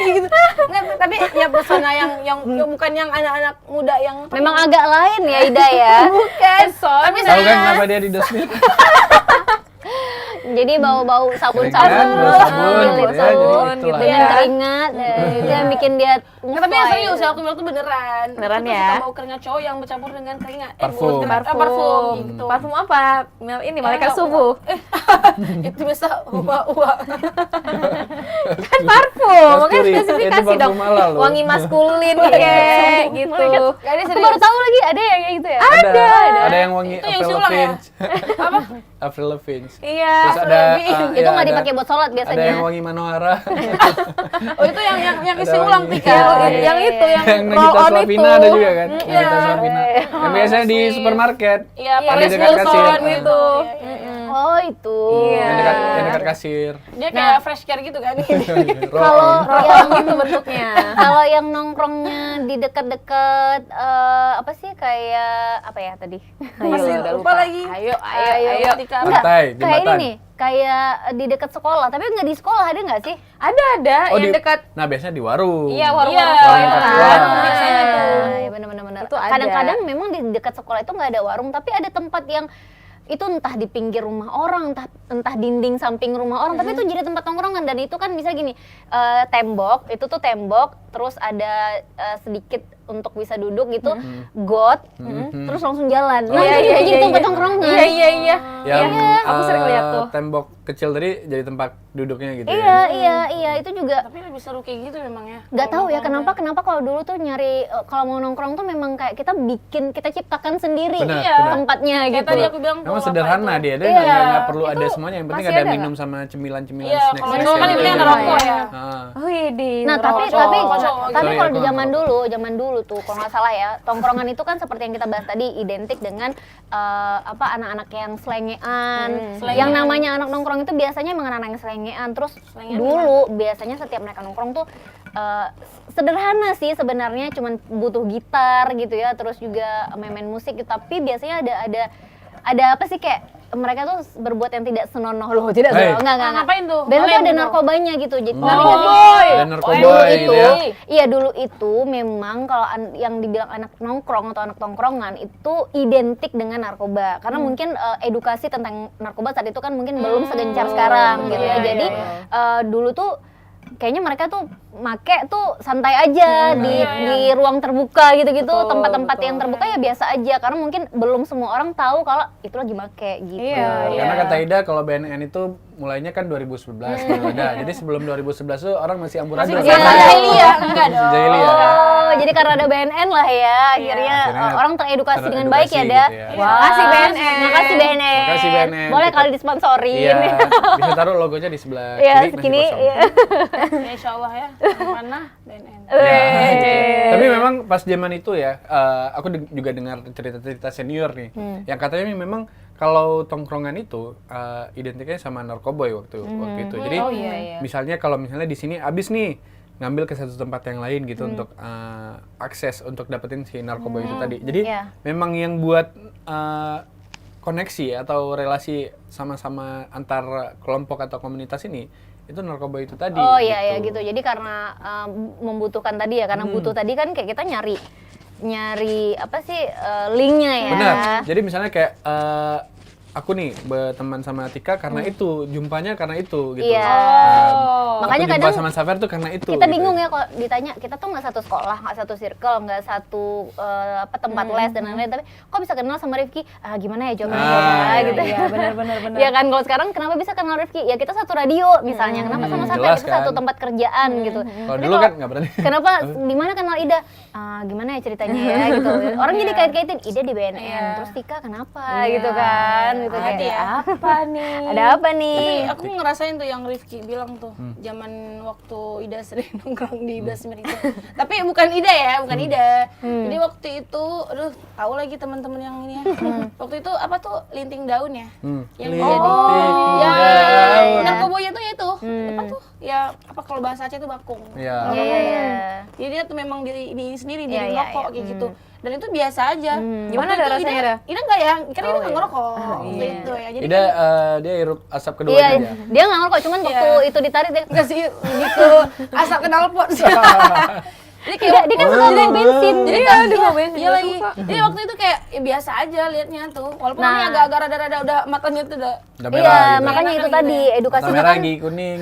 gitu. Nggak, tapi ya pesona yang bukan yang anak-anak muda yang memang agak lain ya Ida ya. bukan. Tapi Tahu kan kenapa dia di dosmir? Jadi bau-bau sabun-sabun, Keringat, bau sabun, gitu, gitu ya, jadi sabun, itulah. dengan Iya. keringat, itu yang bikin dia Nggak, tapi yang serius ya aku bilang tuh beneran. Beneran Aku tuh ya? suka bau keringat cowok yang bercampur dengan keringat. Parfum. bukan keringat, parfum gitu. Parfum apa? Ini malaikat Ya, subuh. Itu biasa uwa. Kan parfum, makanya Kasturi. spesifikasi Itu parfum dong. halal loh. Wangi maskulin kayak gitu. Gak ada Aku serius. baru tahu lagi ada yang kayak gitu ya. Ada yang wangi Itu yang Avril siulang ya? Lavigne. Apa? Avril Lavigne. Iya. Terus ada Itu nggak dipakai buat sholat Ada biasanya. yang wangi Manohara. Oh itu yang isi Ada ulang wangi. Tika. Iya, Yang itu yang yang roll Nagita on itu. Slavina ada juga kan? Iya. Nagita Slavina. Yang biasanya di supermarket. Iya, Iya, Paris di dekat Hilton kasir. gitu. Oh itu. Iya. Yang dekat kasir. Dia kayak fresh care gitu kan. Kalau Roll yang on gitu bentuknya. kalau yang nongkrongnya di dekat-dekat apa sih kayak apa ya tadi? Masih udah lupa lagi. Ayo. Tika. Enggak, Pantai, kayak ini jembatan. nih, kayak di dekat sekolah, tapi nggak di sekolah ada nggak sih? Ada Oh, yang di- dekat. Nah, biasanya di warung. Iya, Warung warung-warung dekat sekolah itu sekolah. kan. Biasanya tuh. Iya benar-benar. Itu ada. Kadang-kadang memang di dekat sekolah itu nggak ada warung, tapi ada tempat yang itu entah di pinggir rumah orang, entah dinding samping rumah orang, tapi itu jadi tempat tongkrongan. Dan itu kan bisa gini, tembok, itu tuh tembok, terus ada sedikit untuk bisa duduk gitu, got, terus langsung jalan. Nah itu jadi tempat tongkrongan. Iya. Yang Aku sering lihat tuh. tembok kecil tadi jadi tempat duduknya gitu Iya, ya. iya, itu juga. Tapi lebih seru kayak gitu memang ya. Nggak tahu ya kenapa kalau dulu tuh nyari kalau mau nongkrong tuh memang kayak kita ciptakan sendiri Benar, Iya. benar. tempatnya Kayak gitu. tadi aku bilang Memang tuh, sederhana apa itu? dia Iya. nggak perlu ada semuanya, yang penting Masih ada ada minum sama cemilan-cemilan Iya, snacks. kalau cowok kan yang penting ada rokok ya. Oh, di. Nah tapi Cowok, tapi cowok. tapi Sorry, kalau aku di nggak zaman dulu tuh kalau nggak salah ya, tongkrongan itu kan seperti yang kita bahas tadi identik dengan anak-anak yang selengean. Yang namanya anak nongkrong itu biasanya emang anak-anak yang selengean. Terus Selengean dulu biasanya setiap mereka nongkrong tuh sederhana sih sebenarnya, cuman butuh gitar gitu ya, terus juga main-main musik gitu. Tapi biasanya ada apa sih kayak mereka tuh berbuat yang tidak senonoh loh, tidak Hey. senonoh. Enggak. Ngapain tuh? Biasanya tuh Ngelem ada gitu? narkobanya gitu. Jadi Oh, ngerti nggak sih? ada Dulu narkoba itu, gitu ya. iya dulu itu memang kalau yang dibilang anak nongkrong atau anak tongkrongan itu identik dengan narkoba. Karena mungkin edukasi tentang narkoba saat itu kan mungkin belum segencar sekarang gitu ya. Iya, Jadi iya. dulu tuh kayaknya mereka tuh make tuh santai aja di ruang terbuka gitu-gitu, Betul, tempat-tempat betul. yang terbuka ya biasa aja karena mungkin belum semua orang tahu kalau itu lagi make gitu. Iya, Karena kata Ida kalau BNN itu mulainya kan 2011 baru ada. Jadi sebelum 2011 tuh orang masih amburadul. Masih jahiliyah, enggak dong. Jahiliyah. Oh, jadi karena ada BNN lah ya, akhirnya orang teredukasi dengan baik ya, Da. gitu ya. Wah, Makasih BNN. Makasih BNN. Makasih BNN. Boleh Kita- kali disponsorin. Iya, bisa taruh logonya di sebelah Iya, kiri masih segini. kosong. Iya. Ya, insya Allah ya, yang mana BNN. Ya, gitu. Tapi memang pas zaman itu ya, aku juga dengar cerita-cerita senior nih, yang katanya memang kalau tongkrongan itu identiknya sama narkoboy waktu itu. Jadi Oh, iya. misalnya kalau misalnya di sini abis nih ngambil ke satu tempat yang lain gitu untuk akses untuk dapetin si narkoboy itu tadi. Jadi Iya. memang yang buat koneksi atau relasi sama-sama antar kelompok atau komunitas ini itu narkoba itu tadi. Oh iya gitu. Jadi karena membutuhkan tadi ya, karena butuh tadi kan kayak kita nyari apa sih linknya ya. Benar. Jadi misalnya kayak aku nih berteman sama Tika karena itu, jumpanya karena itu gitu. Iya. Makanya Makanya jumpa kadang sama Safer tuh karena itu. kita gitu. bingung ya kalau ditanya, kita tuh nggak satu sekolah, nggak satu circle, nggak satu tempat les dan lain-lain, tapi kok bisa kenal sama Rifki? Gimana ya jawabannya gitu. Iya, benar. Ya kan, kalau sekarang kenapa bisa kenal Rifki? Ya kita satu radio misalnya, kenapa sama Safer? Jelas Kita satu kan. tempat kerjaan gitu. Kalau Tapi dulu kan nggak berani. Kenapa? Di mana kenal Ida? Gimana ya ceritanya ya gitu. Orang jadi kait-kaitin Ida di BNN, terus Tika kenapa gitu kan? Gitu kayak, Ada ya. Apa nih? ada apa nih? Tapi aku ngerasain tuh yang Rifki bilang tuh, zaman waktu Ida sering nongkrong di Basmir itu. Tapi bukan Ida ya, bukan Ida. Jadi waktu itu, aduh, tahu lagi teman-teman yang ini ya. Waktu itu apa tuh linting daun ya? Yang Linting daun. narkobonya tuh ya itu. Apa tuh? Ya apa kalau bahasa Aceh itu bakung. Iya. Iya. Jadi dia tuh memang diri sendiri, Iya, diri iya, rokok kayak gitu. Dan itu biasa aja. Gimana Waktu ada itu rasanya, Ida? Ida enggak ya? Karena Ida nggak ngerokok. Gitu ya. Jadi Ida dia hirup asap kedua Iya, aja. dia nggak ngerokok, cuman waktu itu ditarik dia enggak sih gitu asap knalpot. Jadi dia kan suka bawa bensin. Jadi Iya, kan dia bawa bensin, Iya dia lagi. suka. Jadi waktu itu kayak ya biasa aja liatnya tuh. Walaupun Nah. ini agak-agak rada-rada udah matanya tuh udah Udah merah Iya, gitu. makanya itu Enak tadi gitu. edukasi Mata itu merah kan, lagi kuning.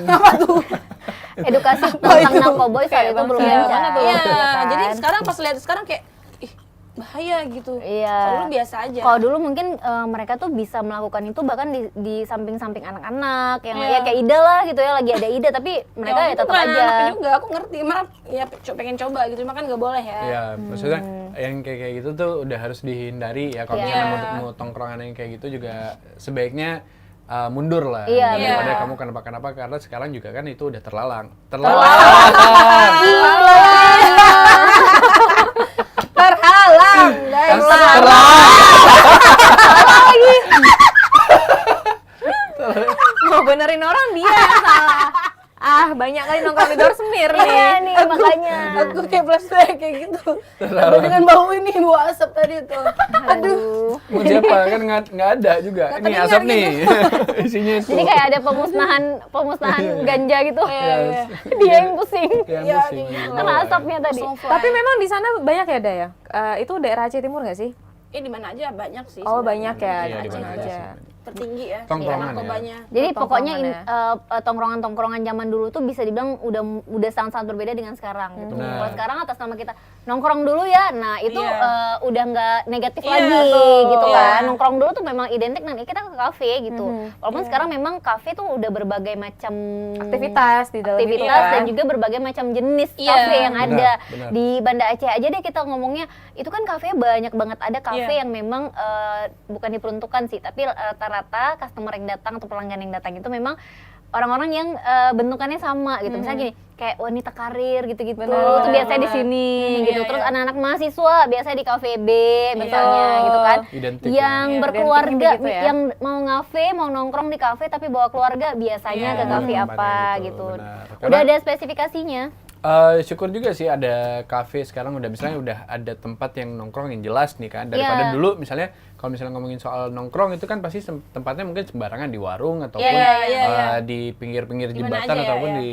edukasi tentang narkoboy saat itu belum Iya, gencar. mana tuh? Iya, ya kan? jadi sekarang pas lihat sekarang kayak ih bahaya gitu. Iya. Kalau dulu biasa aja. Kalau dulu mungkin mereka tuh bisa melakukan itu bahkan di samping-samping anak-anak yang Iya. ya kayak Ida lah gitu ya, lagi ada Ida tapi mereka ya waktu itu tetap bukan aja. anak juga, aku ngerti, malah ya pengen coba gitu, cuma kan nggak boleh ya. Iya, maksudnya yang kayak gitu tuh udah harus dihindari ya. Kalau Iya. misalnya mau tongkrongan yang kayak gitu juga sebaiknya mundur lah Iya, daripada iya. kamu kenapa-kenapa, karena sekarang juga kan itu udah terlarang. Terhalang, guys. Mau benerin orang dia yang salah. Banyak kali nongkrong di Dorsemir nih. Iya nih makanya. Aku kayak flashback kayak gitu. Dengan bau ini, bau asap tadi tuh. Aduh. Mau siapa kan nggak ada juga. Nggak Ini terdengar asap nih. Isinya itu. Jadi kayak ada pemusnahan ganja gitu. Yes. Dia yang pusing. Yang Iya, pusing. kayak gitu. Karena asapnya tadi. Tapi memang di sana banyak ya, Daya? Itu daerah Aceh Timur nggak sih? Di mana aja banyak sih. Oh, sebenarnya. banyak ya, Iya, di di mana Aceh aja aja. sih. Tertinggi ya. Tongkrongan ya. narkobanya. Jadi Tongkrongan pokoknya ya. tongkrongan-tongkrongan zaman dulu tuh bisa dibilang udah sangat-sangat berbeda dengan sekarang gitu. Benar. Kalau sekarang atas nama kita nongkrong dulu ya, nah itu Iya. udah nggak negatif Iya, lagi betul. gitu Iya. kan. Nongkrong dulu tuh memang identik dengan kita ke kafe gitu. Walaupun sekarang memang kafe tuh udah berbagai macam Aktivitas di dalam itu aktivitas kan. dan juga berbagai macam jenis Iya. kafe yang Benar, ada benar. di Banda Aceh aja deh. Kita ngomongnya itu kan kafe banyak banget, ada kafe Iya. yang memang bukan diperuntukkan sih, tapi rata-rata customer yang datang atau pelanggan yang datang itu memang orang-orang yang bentukannya sama gitu. Misalnya gini, kayak wanita karir gitu-gitu. Benar, Itu biasanya di benar. sini gitu. Iya, Terus iya. anak-anak mahasiswa biasanya di kafe B misalnya gitu kan. Identik Yang ya. Iya, berkeluarga identiknya begitu ya. yang mau ngafe, mau nongkrong di kafe tapi bawa keluarga biasanya Iya. ke kafe Tempatnya apa gitu, gitu. benar. Udah Karena- ada spesifikasinya. Syukur juga sih ada kafe sekarang udah misalnya udah ada tempat yang nongkrong yang jelas nih kan, daripada Iya. dulu misalnya kalau misalnya ngomongin soal nongkrong itu kan pasti tempatnya mungkin sembarangan di warung ataupun Iya, iya, iya. di pinggir-pinggir Di mana jembatan aja ya, ataupun iya. di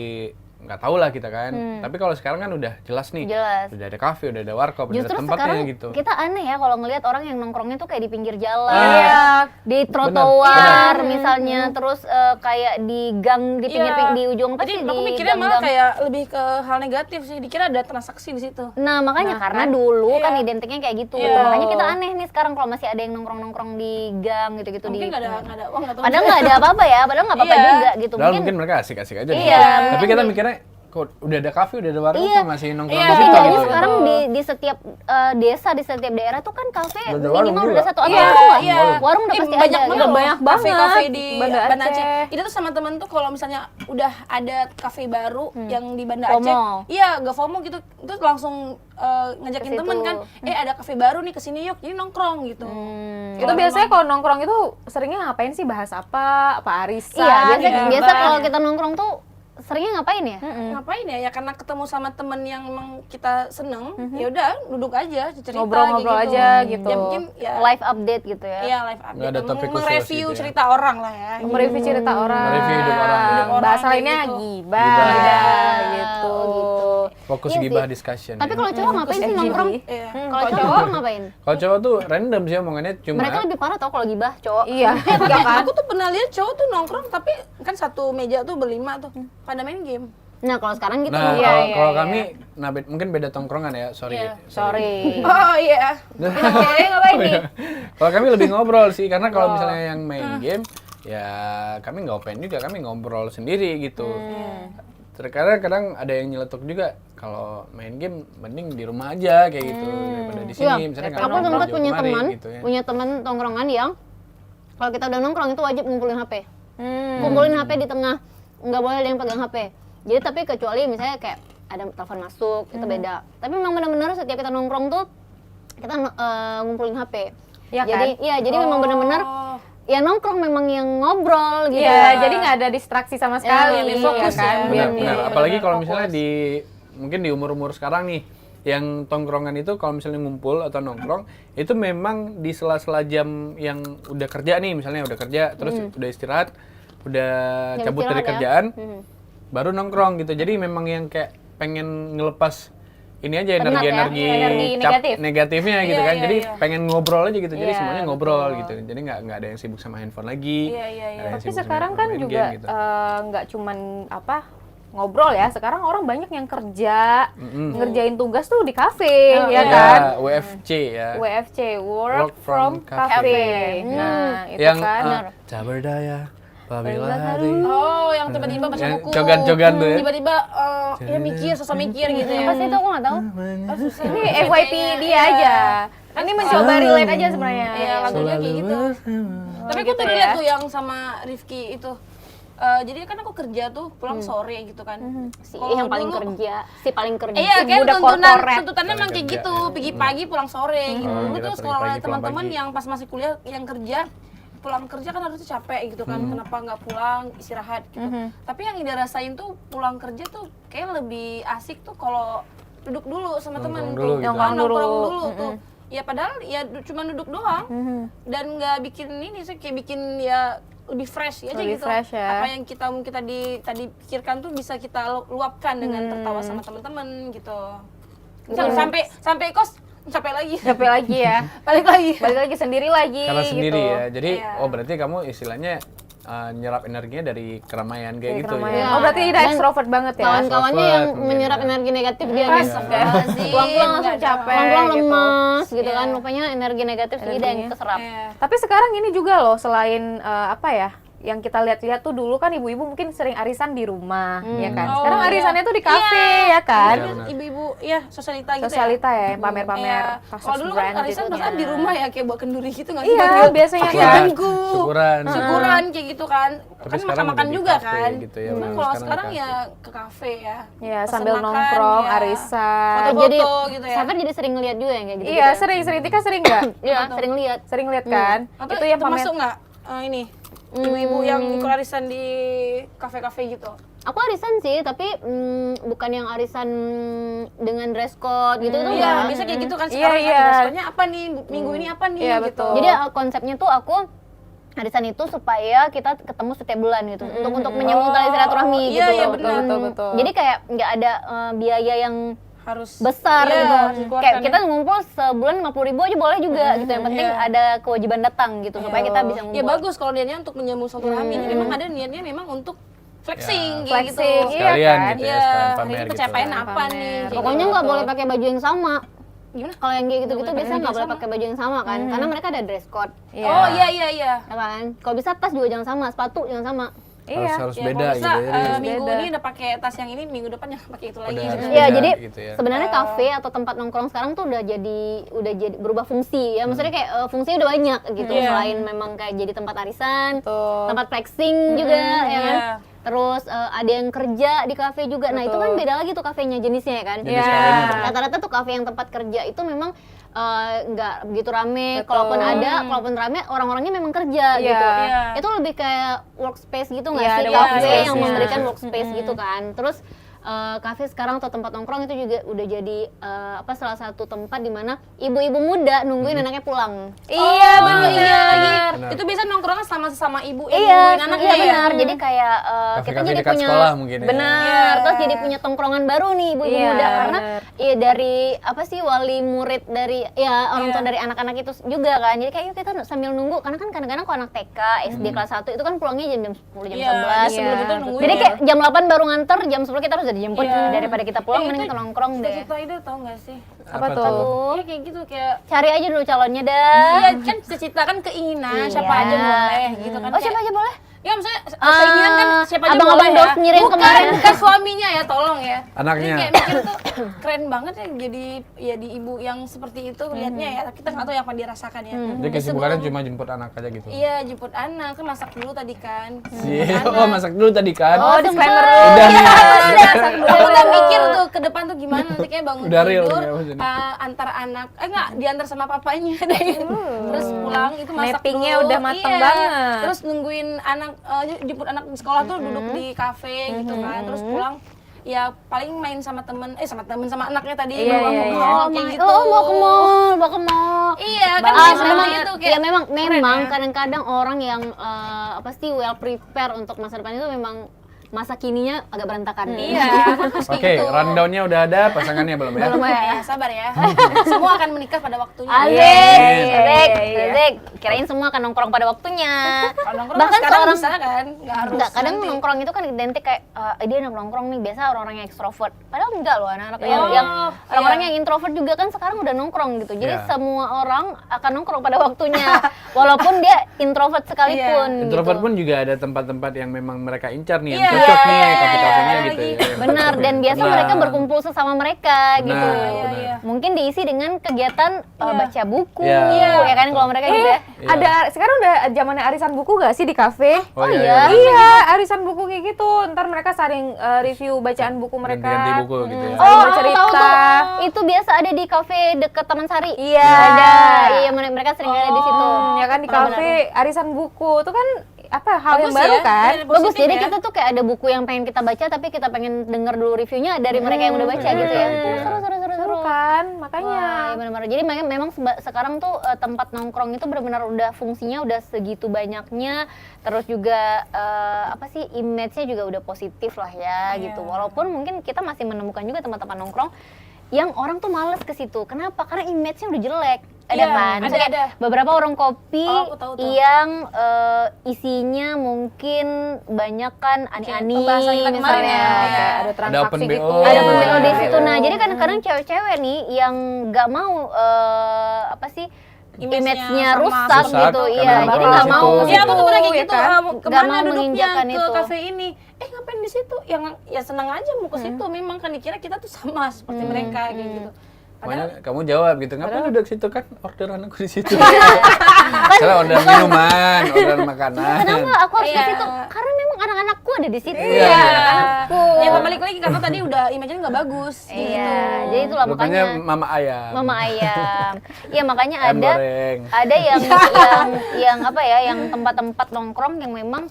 nggak tahu lah kita kan. Tapi kalau sekarang kan udah jelas nih. Jelas. Udah ada kafe, udah ada warkop, udah Justru ada tempatnya sekarang gitu. kita aneh ya kalau ngelihat orang yang nongkrongnya tuh kayak di pinggir jalan, Iya. di trotoar misalnya, terus kayak di gang di pinggir Iya. di ujung apa Jadi sih, aku di mikirnya malah gang-gang. kayak lebih ke hal negatif sih. Dikira ada transaksi di situ. Nah makanya karena dulu kan identiknya kayak gitu, Iya. makanya kita aneh nih sekarang kalau masih ada yang nongkrong di gang gitu-gitu Mungkin di. nggak ada uang atau Padahal nggak ada apa-apa ya, padahal nggak apa-apa Iya. juga gitu. Padahal mungkin mereka asik-asik aja. Iya, Tapi mungkin kita mikirnya kok udah ada kafe, udah ada warkop Iya. kok masih nongkrong Iya, di Tapi situ jadinya gitu. sekarang di setiap desa, di setiap daerah tuh kan kafe Udah ada warung minimal juga. udah satu atau Iya, warung nggak? iya. Warung udah pasti banyak ada. banget gitu. loh, banyak banget. kafe-kafe di Banda Banda Aceh. Aceh. Itu tuh sama temen tuh kalau misalnya udah ada kafe baru yang di Banda FOMO. Aceh, iya gak FOMO gitu, itu langsung ngajakin Ke temen situ. kan, ada kafe baru nih kesini yuk, jadi nongkrong gitu. Itu biasanya kalau nongkrong itu seringnya ngapain sih? Bahas apa arisan? Iya, Iya, biasa banyak. kalau kita nongkrong tuh seringnya ngapain ya? Ngapain ya? Ya karena ketemu sama temen yang emang kita seneng, ya udah duduk aja cerita Ngobrol-ngobrol kayak aja gitu. Ya mungkin ya Live update gitu ya. Iya, live update. Nggak ada topik khusus Mereview gitu ya. cerita orang lah ya. Mereview cerita orang. Mereview hidup orang. Hidup orang Bahasa kayak lainnya gitu. gibah. Gibah. Gitu. Fokus Iya sih. gibah discussion. Tapi ya. kalau cowok ngapain sih FGD. nongkrong? Iya. Kalau cowok ngapain? Kalau cowok tuh random sih omongannya cuma Mereka lebih parah tau kalau gibah cowok. Iya. Tapi aku tuh pernah lihat cowok tuh nongkrong tapi kan satu meja tuh berlima tuh pada main game. Nah kalau sekarang gitu. Nah, Iya, kalau iya, kalau iya. kami mungkin beda tongkrongan ya, sorry. Iya. Sorry. Oh iya. Oke, ngapain nih? Kalau kami lebih ngobrol sih, karena kalau misalnya yang main game, ya kami nggak open juga, kami ngobrol sendiri gitu. Terkadang kadang ada yang nyeletuk juga, kalau main game mending di rumah aja kayak gitu daripada di sini. Misalnya nggak Aku nongkrong sempat jauh punya kemari teman, gitu ya. punya teman tongkrongan yang kalau kita udah nongkrong itu wajib ngumpulin HP. Kumpulin HP di tengah, nggak boleh ada yang pegang HP. Jadi tapi kecuali misalnya kayak ada telepon masuk itu beda. Tapi memang benar-benar setiap kita nongkrong tuh kita ngumpulin HP. Iya kan? Jadi iya, jadi memang benar-benar ya nongkrong memang yang ngobrol gitu. Iya, jadi nggak ada distraksi sama sekali. biar fokus ya kan? ya. Biar Benar. biar Apalagi kalau fokus. misalnya mungkin di umur-umur sekarang nih, yang tongkrongan itu kalau misalnya ngumpul atau nongkrong, itu memang di sela-sela jam yang udah kerja nih, misalnya udah kerja, terus udah istirahat, udah Jam cabut dari istirahat ya. kerjaan, baru nongkrong gitu. Jadi memang yang kayak pengen ngelepas ini aja Penat ya, energi-energi energi negatif. negatifnya gitu Iya, kan. iya, Jadi iya. pengen ngobrol aja gitu. Jadi Iya, semuanya ngobrol gitu. Jadi nggak ada yang sibuk sama handphone lagi. Iya, iya, iya. nggak ada yang Tapi sibuk sama sekarang kan main juga game gitu. nggak cuman apa ngobrol ya. Sekarang orang banyak yang kerja, ngerjain tugas tuh di kafe, ya kan? Ya, WFC ya. WFC, Work Work from from Cafe. Cafe. Nah, itu yang kan. tak berdaya apabila Apabila hati. Oh, yang tiba-tiba baca Yang buku. cogan-cogan tuh ya. Tiba-tiba ya mikir, sosok mikir gitu ya. Apa sih itu aku nggak tahu. Ini FYP dia aja. Ini mencoba relate aja sebenarnya. Iya, lagunya kayak gitu. Tapi aku Gitu tuh ya. lihat tuh yang sama Rifki itu. Jadi kan aku kerja tuh pulang sore gitu kan. Si Kalau yang paling dulu- kerja, si paling kerja. Iya, Si kayak budak korporat. tuntutannya emang kayak Kerja, gitu, pergi pagi pulang sore gitu. Dulu kita tuh pergi sekolah pagi, pulang teman-teman pagi. yang pas masih kuliah yang kerja pulang kerja kan harusnya capek gitu kan, kenapa nggak pulang istirahat gitu. Tapi yang Ida rasain tuh pulang kerja tuh kayak lebih asik tuh kalau duduk dulu sama teman Nongkrong dulu tuh, gitu. Nongkrong dulu. tuh. Ya padahal ya cuma duduk doang dan nggak bikin ini sih kayak bikin ya lebih fresh aja Lebih gitu. fresh ya. Apa yang kita tadi pikirkan tuh bisa kita luapkan dengan tertawa sama teman-teman gitu. Sampai kos capek lagi. Capek lagi ya. Balik lagi. Balik lagi sendiri lagi. Karena sendiri gitu. ya. Jadi Iya. oh berarti kamu istilahnya nyerap energinya dari keramaian kayak Dari gitu keramaian. ya. Oh berarti Ida Dan extrovert banget ya? Kawan-kawannya Extrovert yang mungkin menyerap ya. energi negatif dia Pas gitu. ya. Pulang-pulang langsung capek. Pulang-pulang gitu. lemas gitu kan, Iya. rupanya energi negatif Ida yang Energinya. keserap. Iya. Tapi sekarang ini juga loh, selain apa ya, yang kita lihat-lihat tuh dulu kan ibu-ibu mungkin sering arisan di rumah, ya kan? Oh, Sekarang iya. arisannya tuh di kafe, ya kan? Iya, benar. Ibu-ibu ya sosialita gitu Sosialita ya. ya, yang pamer-pamer Iya. kasus Kalau dulu kan brand arisan gitu. bahkan di rumah ya kayak buat kenduri gitu nggak sih? Iya, Buat biasanya pakai kan. bangku. Syukuran. Kayak gitu kan. Tapi Kan sekarang makan-makan udah di juga kafe kan. gitu ya, Cuman udah kalau sekarang sekarang di ya ke kafe ya. Ya, Pesen sambil makan, nongkrong, ya. arisan. Foto-foto Jadi gitu ya. Safir jadi sering ngeliat juga yang kayak gitu. Iya, sering Tika sering nggak? Iya, sering lihat. Sering lihat kan? Atau Itu yang pamer. termasuk nggak ini ibu-ibu yang ikut arisan di kafe-kafe gitu? Aku arisan sih, tapi bukan yang arisan dengan dress code gitu tuh Iya, enggak. biasa kayak gitu kan Iya, sekarang iya. kan responnya apa nih, minggu ini apa nih Iya, gitu. betul. Jadi konsepnya tuh aku arisan itu supaya kita ketemu setiap bulan gitu untuk menyambung tali silaturahmi Iya, gitu. iya, benar. Betul. Jadi kayak nggak ada biaya yang Harus besar iya, gitu. harus dikeluarkan Kayak ya. kita ngumpul sebulan 50.000 aja boleh juga gitu. Yang penting Iya. ada kewajiban datang gitu supaya kita bisa ngumpul. Ya bagus kalau niatnya untuk menyambung silaturahmi. Jadi memang ada niatnya memang untuk flexing kayak gitu. Flexing, iya Sekalian kan? gitu ya, Iya, sekalian ini pamer gitu. pencapaian apa Pamer. nih? kayak Pokoknya gitu. nggak boleh pakai baju yang sama. Gimana? Kalau yang kayak gitu-gitu Nggak boleh biasanya pakai nggak boleh baju pakai baju yang sama kan, karena mereka ada dress code, Iya. Oh iya iya. ya kan. Kalau bisa tas juga jangan sama, sepatu jangan sama. Iya. Harus Ya, beda kalau bisa, gitu ya. minggu Beda. ini udah pakai tas yang ini, minggu depan jangan pakai itu lagi. Udah gitu. harus Iya, beda jadi gitu ya. sebenarnya kafe atau tempat nongkrong sekarang tuh udah jadi berubah fungsi ya. Maksudnya kayak fungsinya udah banyak gitu. Iya. Selain memang kayak jadi tempat arisan, Betul. tempat flexing juga ya kan. Iya. Terus ada yang kerja di kafe juga. Nah, itu kan beda lagi tuh kafenya jenisnya ya kan. Jenis Iya. kafenya benar. Rata-rata tuh kafe yang tempat kerja itu memang nggak begitu rame. Betul. Kalaupun rame orang-orangnya memang kerja Iya. gitu. Iya. Itu lebih kayak workspace gitu nggak Iya, sih, ada kafe workspace, yang iya. memberikan workspace gitu kan. Terus kafe sekarang atau tempat nongkrong itu juga udah jadi salah satu tempat di mana ibu-ibu muda nungguin anaknya pulang. Iya, bener. Iya lagi. Benar. Itu biasa nongkrongnya sama sesama ibu yang Iya, nungguin anaknya iya ya. benar. Jadi kayak kita Kafe-kafe jadi dekat punya sekolah mungkin ya. benar. Iya. Terus jadi punya tongkrongan baru nih ibu-ibu Iya, muda karena benar. iya dari wali murid dari orang tua Iya. dari anak-anak itu juga kan. Jadi kayak yuk kita sambil nunggu karena kan kadang-kadang kalau anak TK, SD kelas 1 itu kan pulangnya jam 10 jam Iya, 11. jadi sebelum Iya. itu nungguin. Jadi ya. kayak jam 8 baru nganter, jam 10 kita harus udah dijemput. Iya. Daripada kita pulang mending itu kita nongkrong deh. Cita-cita ide tau gak sih? Apa Apa tuh? Tuh. Iya kayak gitu kayak Cari aja dulu calonnya dah. iya kan cita-cita kan keinginan siapa Iya. aja boleh gitu kan. Oh, siapa aja boleh? Ya maksudnya keinginan kan siapa aja Abang-abang boleh Dolph ya. ngirim Bukan, kemarin. bukan suaminya ya, tolong ya. Anaknya. Jadi kayak mikir tuh keren banget ya jadi di ibu yang seperti itu lihatnya ya. Kita nggak tahu yang apa dia rasakan ya. Jadi kesibukannya cuma jemput anak aja gitu. Iya jemput anak kan masak dulu tadi kan. Iya. Oh, masak dulu tadi kan. Oh, disclaimer Udah nih. Aku udah mikir tuh ke depan tuh gimana nanti kayak bangun Udah real tidur ya, maksudnya. antar anak enggak diantar sama papanya deh. Terus pulang itu masak Mappingnya dulu. udah mateng Iya. banget. Terus nungguin anak jemput anak di sekolah tuh duduk di kafe gitu kan. Terus pulang ya paling main sama temen sama anaknya tadi Iya, bawa iya, ke iya. mall kayak gitu. Oh, mau ke mall. Iya kan Bagus, seperti memang itu ya memang ya. kadang-kadang orang yang well prepare untuk masa depan itu memang masa kininya agak berantakan. Iya. Oke, rundown-nya udah ada, pasangannya belum ya? Belum Ya, sabar ya. Semua akan menikah pada waktunya. Asik, Iya, asik, iya. asik. Kirain semua akan nongkrong pada waktunya. Kalau nongkrong Bahkan sekarang seorang bisa kan, nggak harus. Enggak, kadang nanti. nongkrong itu kan identik kayak dia anak nongkrong nih, biasa orang-orang yang ekstrovert. Padahal enggak loh, anak-anak yang Oh, orang-orang iya. yang introvert juga kan sekarang udah nongkrong gitu. Jadi Iya. semua orang akan nongkrong pada waktunya. Walaupun dia introvert sekalipun gitu. Introvert pun juga ada tempat-tempat yang memang mereka incar nih, yang Iya, cocok nih, iya, kafe-kafenya iya, gitu iya. ya. Benar, dan biasa Benar. mereka berkumpul sesama mereka gitu. Benar, Iya, benar. iya. Mungkin diisi dengan kegiatan baca buku, Iya. ya kan kalau mereka gitu ya. Iya. Ada sekarang udah zamannya arisan buku gak sih di kafe? Oh iya. Iya, arisan buku kayak gitu. Ntar mereka saling review bacaan buku mereka. Ganti-ganti buku gitu ya. Saling Oh, bercerita. tahu tuh. Itu biasa ada di kafe dekat Taman Sari. Iya. Ada. Iya, mereka sering ada di situ. Ya kan di Benar-benar. kafe arisan buku itu kan hal yang Bagus baru ya. kan? Iya, Bagus, positif jadi ya. kita tuh kayak ada buku yang pengen kita baca tapi kita pengen denger dulu reviewnya dari mereka yang udah baca Dari gitu mereka ya. gitu ya. Seru. Kan, Wah, makanya. iya benar-benar. Jadi memang sekarang tuh tempat nongkrong itu benar-benar udah fungsinya udah segitu banyaknya, terus juga image-nya juga udah positif lah ya Iya. gitu. Walaupun mungkin kita masih menemukan juga tempat-tempat nongkrong yang orang tuh males ke situ. Kenapa? Karena image-nya udah jelek. Ada Iya, kan? ada, Misalnya ada. beberapa warung kopi Oh, aku tahu tuh. yang isinya mungkin banyak kan ani-ani pembahasan kita kemarin misalnya. ya. Kayak ada Ada transaksi open gitu. BO. Ada Iya. pembelo di situ. BO. Nah, jadi kadang-kadang cewek-cewek nih yang nggak mau Image-nya image-nya sama rusak rusak, gitu. karena Iya, nongkrong jadi di nggak situ. mau. Iya, gitu, aku tuh pernah kayak ya gitu. kan? Kemana mau duduknya menginjakan ke itu. kafe ini? Ngapain di situ? Yang ya senang aja mau ke situ. Memang kan dikira kita tuh sama seperti mereka kayak gitu. Makanya kamu jawab gitu, ngapain duduk situ kan orderan aku di situ. Soalnya order minuman, order makanan. Kenapa aku harus Iya. ke situ? Karena memang anak-anakku ada di situ. Iya. Anakku. Ya balik lagi karena tadi udah image-nya nggak bagus. Iya, jadi itulah Rupanya makanya mama ayam. mama ayam. Iya, makanya Ayam ada goreng. ada yang yang tempat-tempat nongkrong yang memang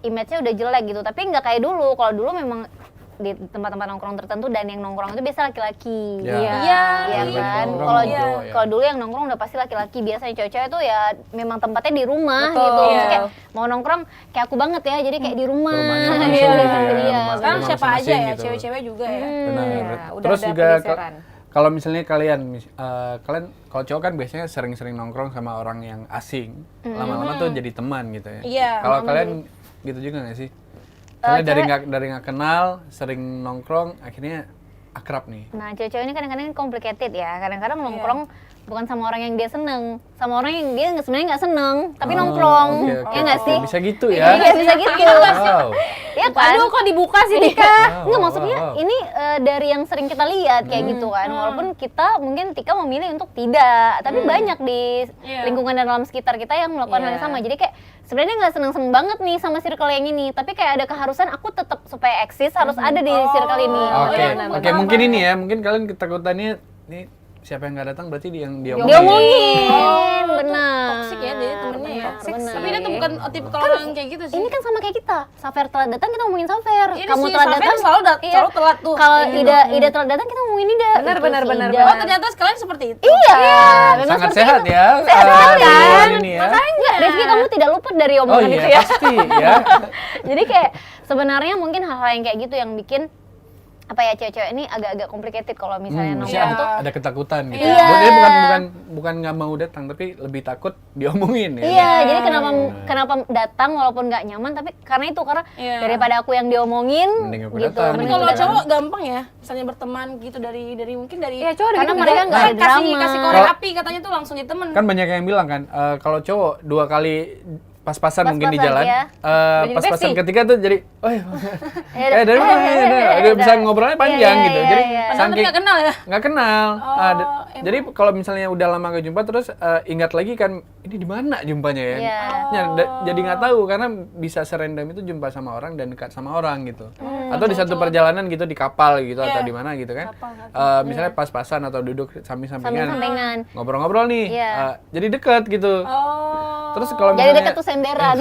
image-nya udah jelek gitu. Tapi nggak kayak dulu. Kalau dulu memang di tempat-tempat nongkrong tertentu dan yang nongkrong itu biasa laki-laki. Ya. Iya. Iya Lebih kan? nongkrong Kalau cowok, ya. kalau dulu yang nongkrong udah pasti laki-laki, biasanya cewek-cewek tuh ya memang tempatnya di rumah Betul. gitu. Iya. Kayak mau nongkrong kayak aku banget ya, jadi kayak di rumah. Rumahnya langsung Iya, gitu ya, iya. rumah- Sekarang rumah siapa aja masing-masing ya, gitu. cewek-cewek juga ya. Benar. Iya, udah Terus ada juga pergeseran. kalau misalnya kalian kalau cowok kan biasanya sering-sering nongkrong sama orang yang asing, lama-lama tuh jadi teman gitu ya. Iya, Kalau lama kalian gitu juga nggak sih? Soalnya dari nggak kenal, sering nongkrong, akhirnya akrab nih. Nah, cewek-cewek ini kadang-kadang complicated ya. Kadang-kadang Iya. nongkrong bukan sama orang yang dia seneng, sama orang yang dia sebenarnya nggak seneng, tapi nongkrong. Oke, Ya nggak oke. sih? Bisa gitu ya? Iya, bisa gitu. Wow. Iya kan? Aduh, kok dibuka sih Tika? Enggak, maksudnya wow. ini dari yang sering kita lihat kayak gitu kan. Walaupun kita mungkin Tika memilih untuk tidak, tapi banyak di Iya. lingkungan dan alam sekitar kita yang melakukan hal yang Iya. sama. Jadi kayak sebenarnya nggak seneng-seneng banget nih sama circle yang ini, tapi kayak ada keharusan aku tetap supaya eksis harus ada di circle ini. Oke, iya, oke, mungkin ini ya, mungkin kalian ketakutannya nih siapa yang nggak datang berarti yang dia Diomongin, benar. Toxic ya jadi temennya ya. Benar. Tapi dia tuh bukan tipe orang kayak gitu sih. Ini kan sama kayak kita. Safer telat datang kita ngomongin Safer. Ini Kamu si telat Safer datang selalu selalu telat tuh. Kalau Kayak gitu. Ida telat datang kita ngomongin Ida. Benar, Itu benar, sih benar, Ida. benar. Oh, ternyata sekalian seperti itu. Iya, memang sangat seperti sehat itu. ya. Sehat sekali. hubungan ini ya. Enggak, Rizky kamu tidak luput dari Oh omongan iya, itu ya. pasti ya. Jadi kayak sebenarnya mungkin hal-hal yang kayak gitu yang bikin apa ya cewek-cewek ini agak-agak complicated kalau misalnya Maksudnya nongkrong tuh. ada ketakutan gitu. Iya. Jadi bukan nggak mau datang, tapi lebih takut diomongin ya. Iya, jadi kenapa datang walaupun nggak nyaman, tapi karena Iya. daripada aku yang diomongin Mending aku gitu. datang. Tapi mending kalau aku datang. cowok gampang ya, misalnya berteman gitu dari mungkin dari Iya, cowok Karena gitu mereka juga. nggak ada drama. kasih korek Kalau- api katanya tuh langsung jadi temen. Kan banyak yang bilang kan, kalau cowok 2 kali pas-pasan mungkin di Pas-pasan, jalan, ya. Jadi pas-pasan bestie. ketiga tuh jadi, dari mana? eh, Udah bisa eh, ngobrolnya panjang iya, gitu. iya, Jadi iya. Padahal tapi nggak kenal ya. nggak kenal. emang. Jadi kalau misalnya udah lama gak jumpa terus ingat lagi kan ini di mana jumpanya ya? Iya. Jadi nggak tahu karena bisa serandom itu jumpa sama orang dan dekat sama orang gitu. Atau di satu perjalanan gitu di kapal gitu atau Iya. di mana gitu kan. Kapal. Misalnya pas-pasan atau duduk samping-sampingan. Samping-sampingan. Ngobrol-ngobrol nih. Iya. Jadi dekat gitu. Oh. Terus kalau Jadi misalnya deket tuh senderan.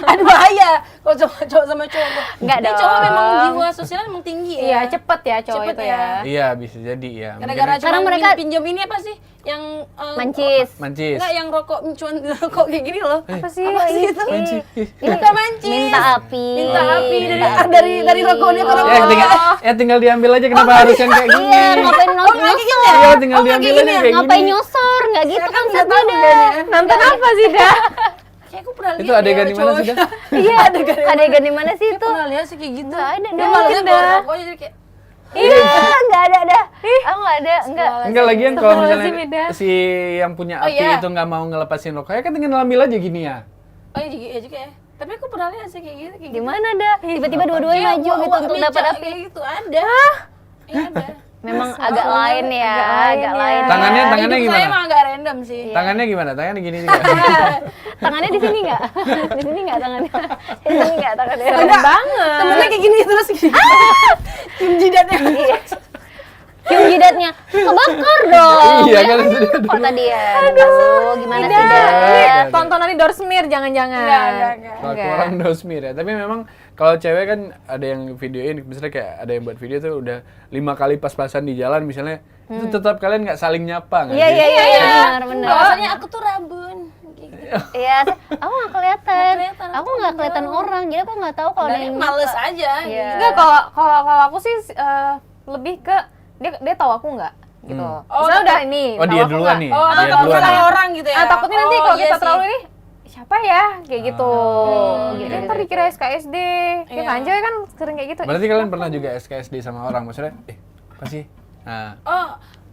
Aduh bahaya kalau cowok sama cowok tuh. Enggak Ini dong. cowok memang jiwa sosialnya emang tinggi ya. Iya, cepet ya cowok Cepet itu ya. ya. iya bisa jadi ya. Gara-gara Mungkin cuma mereka- pinjam ini apa sih? Yang Mancis. mancis. Enggak, yang rokok cuman rokok kayak gini loh. Apa sih? Apa sih itu? Mancis. Kita mancis. Minta api. Minta api Minta dari rokoknya ke rokok. Ya tinggal diambil aja kenapa harus yang kayak gini? Iya, ngapain nyosor? Iya tinggal diambil aja kayak Ngapain gini. nyosor? Nggak gitu kan nggak set tahu beda. kan ya. Nonton apa sih, dah? Kayak aku pernah lihat. Itu adegan di mana sih, Dah? Iya, adegan di mana sih itu? Pernah lihat sih kayak gitu. Nggak ada, Dia dah. malah lihat Dah. rokoknya jadi kayak Iya, nggak ada dah. Aku nggak ada, enggak. Enggak lagian kalau Astagfirullahaladzim, misalnya Ida. si yang punya Oh, api iya. itu nggak mau ngelepasin rokoknya kan tinggal ambil aja gini ya. oh iya juga ya. Tapi aku pernah lihat sih kayak gitu. Kayak gitu. Gimana dah? Tiba-tiba dua-duanya Kayak maju gitu wah, untuk meja dapat api. kayak gitu ada. Iya ada. Memang agak lain ya, agak ya. lain. Tangannya ya. tangannya Hidup saya gimana? emang agak random sih. Tangannya gimana? Tangannya gini juga. Tangannya di sini nggak? Di sini nggak tangannya? Di sini nggak tangannya? Serem banget. Temennya kayak gini terus gini. Cium jidatnya. Cium jidatnya, kebakar dong. Iya kan, itu dia. Kok tadi ya? Aduh, gimana sih Ida, dah? ini tontonan di Dorsmir jangan-jangan. Enggak. Kalau kurang dosmir ya. Tapi memang kalau cewek kan ada yang videoin, misalnya kayak ada yang buat video tuh udah 5 kali pas-pasan di jalan misalnya, itu tetap kalian nggak saling nyapa nggak Iya, sih? iya, iya, benar. Bahasanya aku tuh rabun. Gitu. Iya, aku nggak kelihatan. kelihatan, Aku nggak kelihatan orang, jadi aku nggak tahu kalau ada Dan yang males nyapa. aja. Iya. Enggak, kalau aku sih lebih ke dia tahu aku nggak gitu. Oh, Misalnya udah ini. Oh, tahu dia aku duluan nggak? nih. Oh, Dia atau duluan salah nih. orang gitu ya. Takutnya nanti Oh, kalau iya kita sih. terlalu ini siapa ya kayak gitu. gitu, Ntar gitu. dikira SKSD. Ya kan cewek kan sering kayak gitu. Berarti kalian pernah juga SKSD sama orang, maksudnya apa sih? Nah, Oh,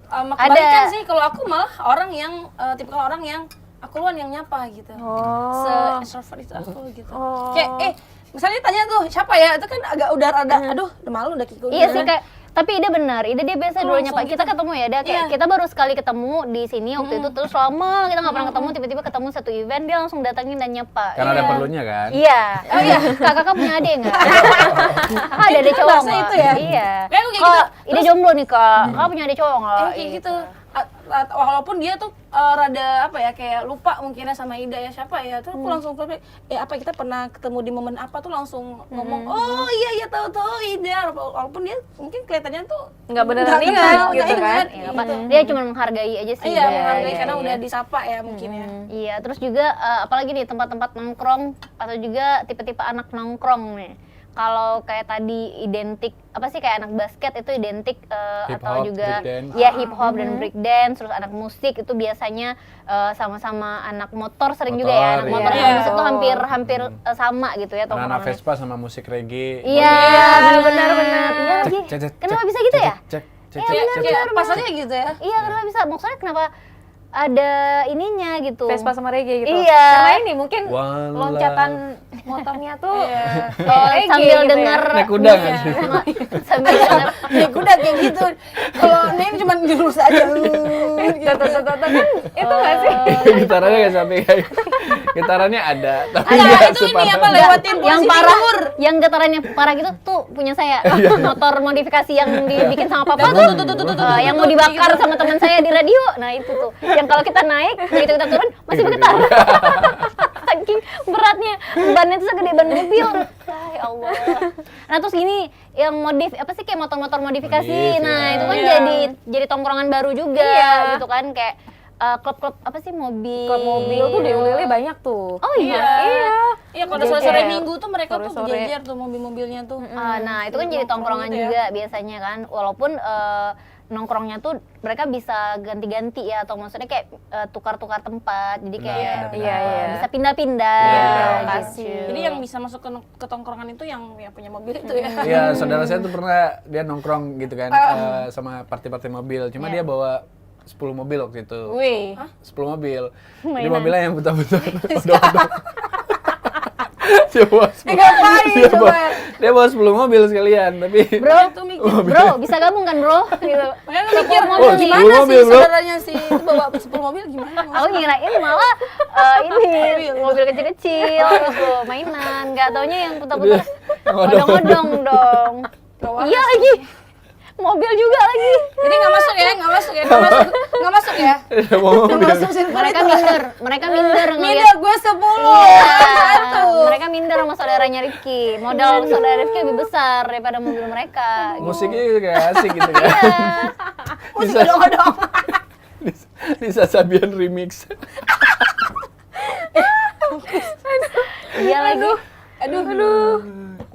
Ada. kebalikan sih kalau aku malah orang yang tipikal orang yang aku luan yang nyapa gitu. Oh. Se-extrovert itu aku gitu. Oh. Kayak misalnya tanya tuh siapa ya, itu kan agak udah ada aduh, udah malu udah kikuk. Iya sih kayak tapi Ida benar, Ida dia biasa dulu langsung nyapa. Kita ketemu ya, kayak Iya. kita baru sekali ketemu di sini waktu itu terus lama kita nggak pernah ketemu, tiba-tiba ketemu satu event dia langsung datangin dan nyapa. karena ada perlunya kan? Iya. Oh iya, kakak punya adik nggak? Kakak ada adik cowok bahasa nggak? itu ya? Iya. Kayak aku kayak Kak, gitu. Ida jomblo nih kak. Kakak punya adik cowok nggak? kayak gitu. walaupun dia tuh rada apa ya kayak lupa mungkinnya sama Ida ya siapa ya, terus aku langsung flashback, apa kita pernah ketemu di momen apa tuh langsung ngomong oh iya tahu Ida, walaupun dia mungkin kelihatannya tuh Nggak beneran ingat gitu kan. Ya, apa, dia cuma menghargai aja sih. iya Ida. menghargai Iya, karena iya. udah disapa ya mungkin ya. Iya, terus juga apalagi nih tempat-tempat nongkrong atau juga tipe-tipe anak nongkrong nih. Kalau kayak tadi identik apa sih kayak anak basket itu identik Hip atau hop, juga breakdance. ya hip hop dan break dance, terus anak musik itu biasanya sama-sama anak motor sering juga ya. Anak Motor, motor iya. sama musik tuh hampir sama gitu ya Anak-anak tongkrongannya. Vespa sama musik reggae. Iya, benar. Iya lagi. Kenapa bisa gitu ya? Kayak pasarnya gitu ya. Iya, kenapa bisa? Maksudnya kenapa ada ininya gitu? Vespa sama reggae gitu. Iya. Karena ini mungkin One loncatan motornya tuh reggae sambil gitu dengar Naik kuda kan sih? sambil dengar Ya udah kayak gitu. Kalau ini cuma jurus aja. kan itu nggak sih? Gitarannya nggak sampai kayak gitarannya ada, tapi Ada, nggak itu ini separah. apa lewatin yang polisi parah, timur. yang getarannya parah gitu tuh punya saya. Motor modifikasi yang dibikin sama papa tuh, yang mau dibakar sama teman saya di radio. Nah itu tuh, yang kalau kita naik, begitu kita turun masih bergetar. Saking beratnya, bannya tuh segede ban mobil. Ya Allah. Nah terus gini, yang apa sih kayak motor-motor modifikasi. Modif, Nah ya. itu kan Iya. jadi tongkrongan baru juga, Iya. gitu kan kayak klub-klub apa sih mobil. Klub mobil tuh di Ulili banyak tuh. Oh iya. Iya kalau Jadi sore-sore kayak minggu tuh mereka tuh sore-sore. berjejer tuh mobil-mobilnya tuh. Nah itu kan jadi tongkrongan gitu ya. juga biasanya kan, walaupun nongkrongnya tuh mereka bisa ganti-ganti ya, atau maksudnya kayak tukar-tukar tempat, jadi kayak Benar, Iya, iya. bisa pindah-pindah. Iya, lokasi. gitu. Jadi yang bisa masuk ke tongkrongan itu yang punya mobil itu ya. Iya, saudara saya tuh pernah dia nongkrong gitu kan sama party-party mobil. Cuma dia bawa 10 mobil waktu itu. Wih. 10 mobil. Jadi Mainan. mobilnya yang putar-putar. Odong-odong. Dia bawa 10. Ngapain Dia coba? bawa, dia bawa 10 mobil sekalian, tapi Bro, Itu mikir. bro bisa gabung kan bro? Gitu. Makanya lu mikir Oh, gimana 10 sih mobil, bro. saudaranya sih itu bawa 10 mobil gimana? Aku ngirain malah ini mobil kecil-kecil gitu, mainan. Nggak taunya yang putar-putar odong-odong dong. Iya lagi, mobil juga lagi. Jadi nggak masuk ya. Nggak masuk Dia bawa mobil. Nggak masuk sirkuit Mereka itu. mereka minder Minder ngeliat. gue 10. Iya, Satu. mereka minder sama saudaranya Rifki. Modal saudara Rifki lebih besar daripada mobil mereka. Gitu. Musiknya juga kayak asik gitu kan. Musik odong-odong. Nisa Sabian remix. Iya lagi. Aduh.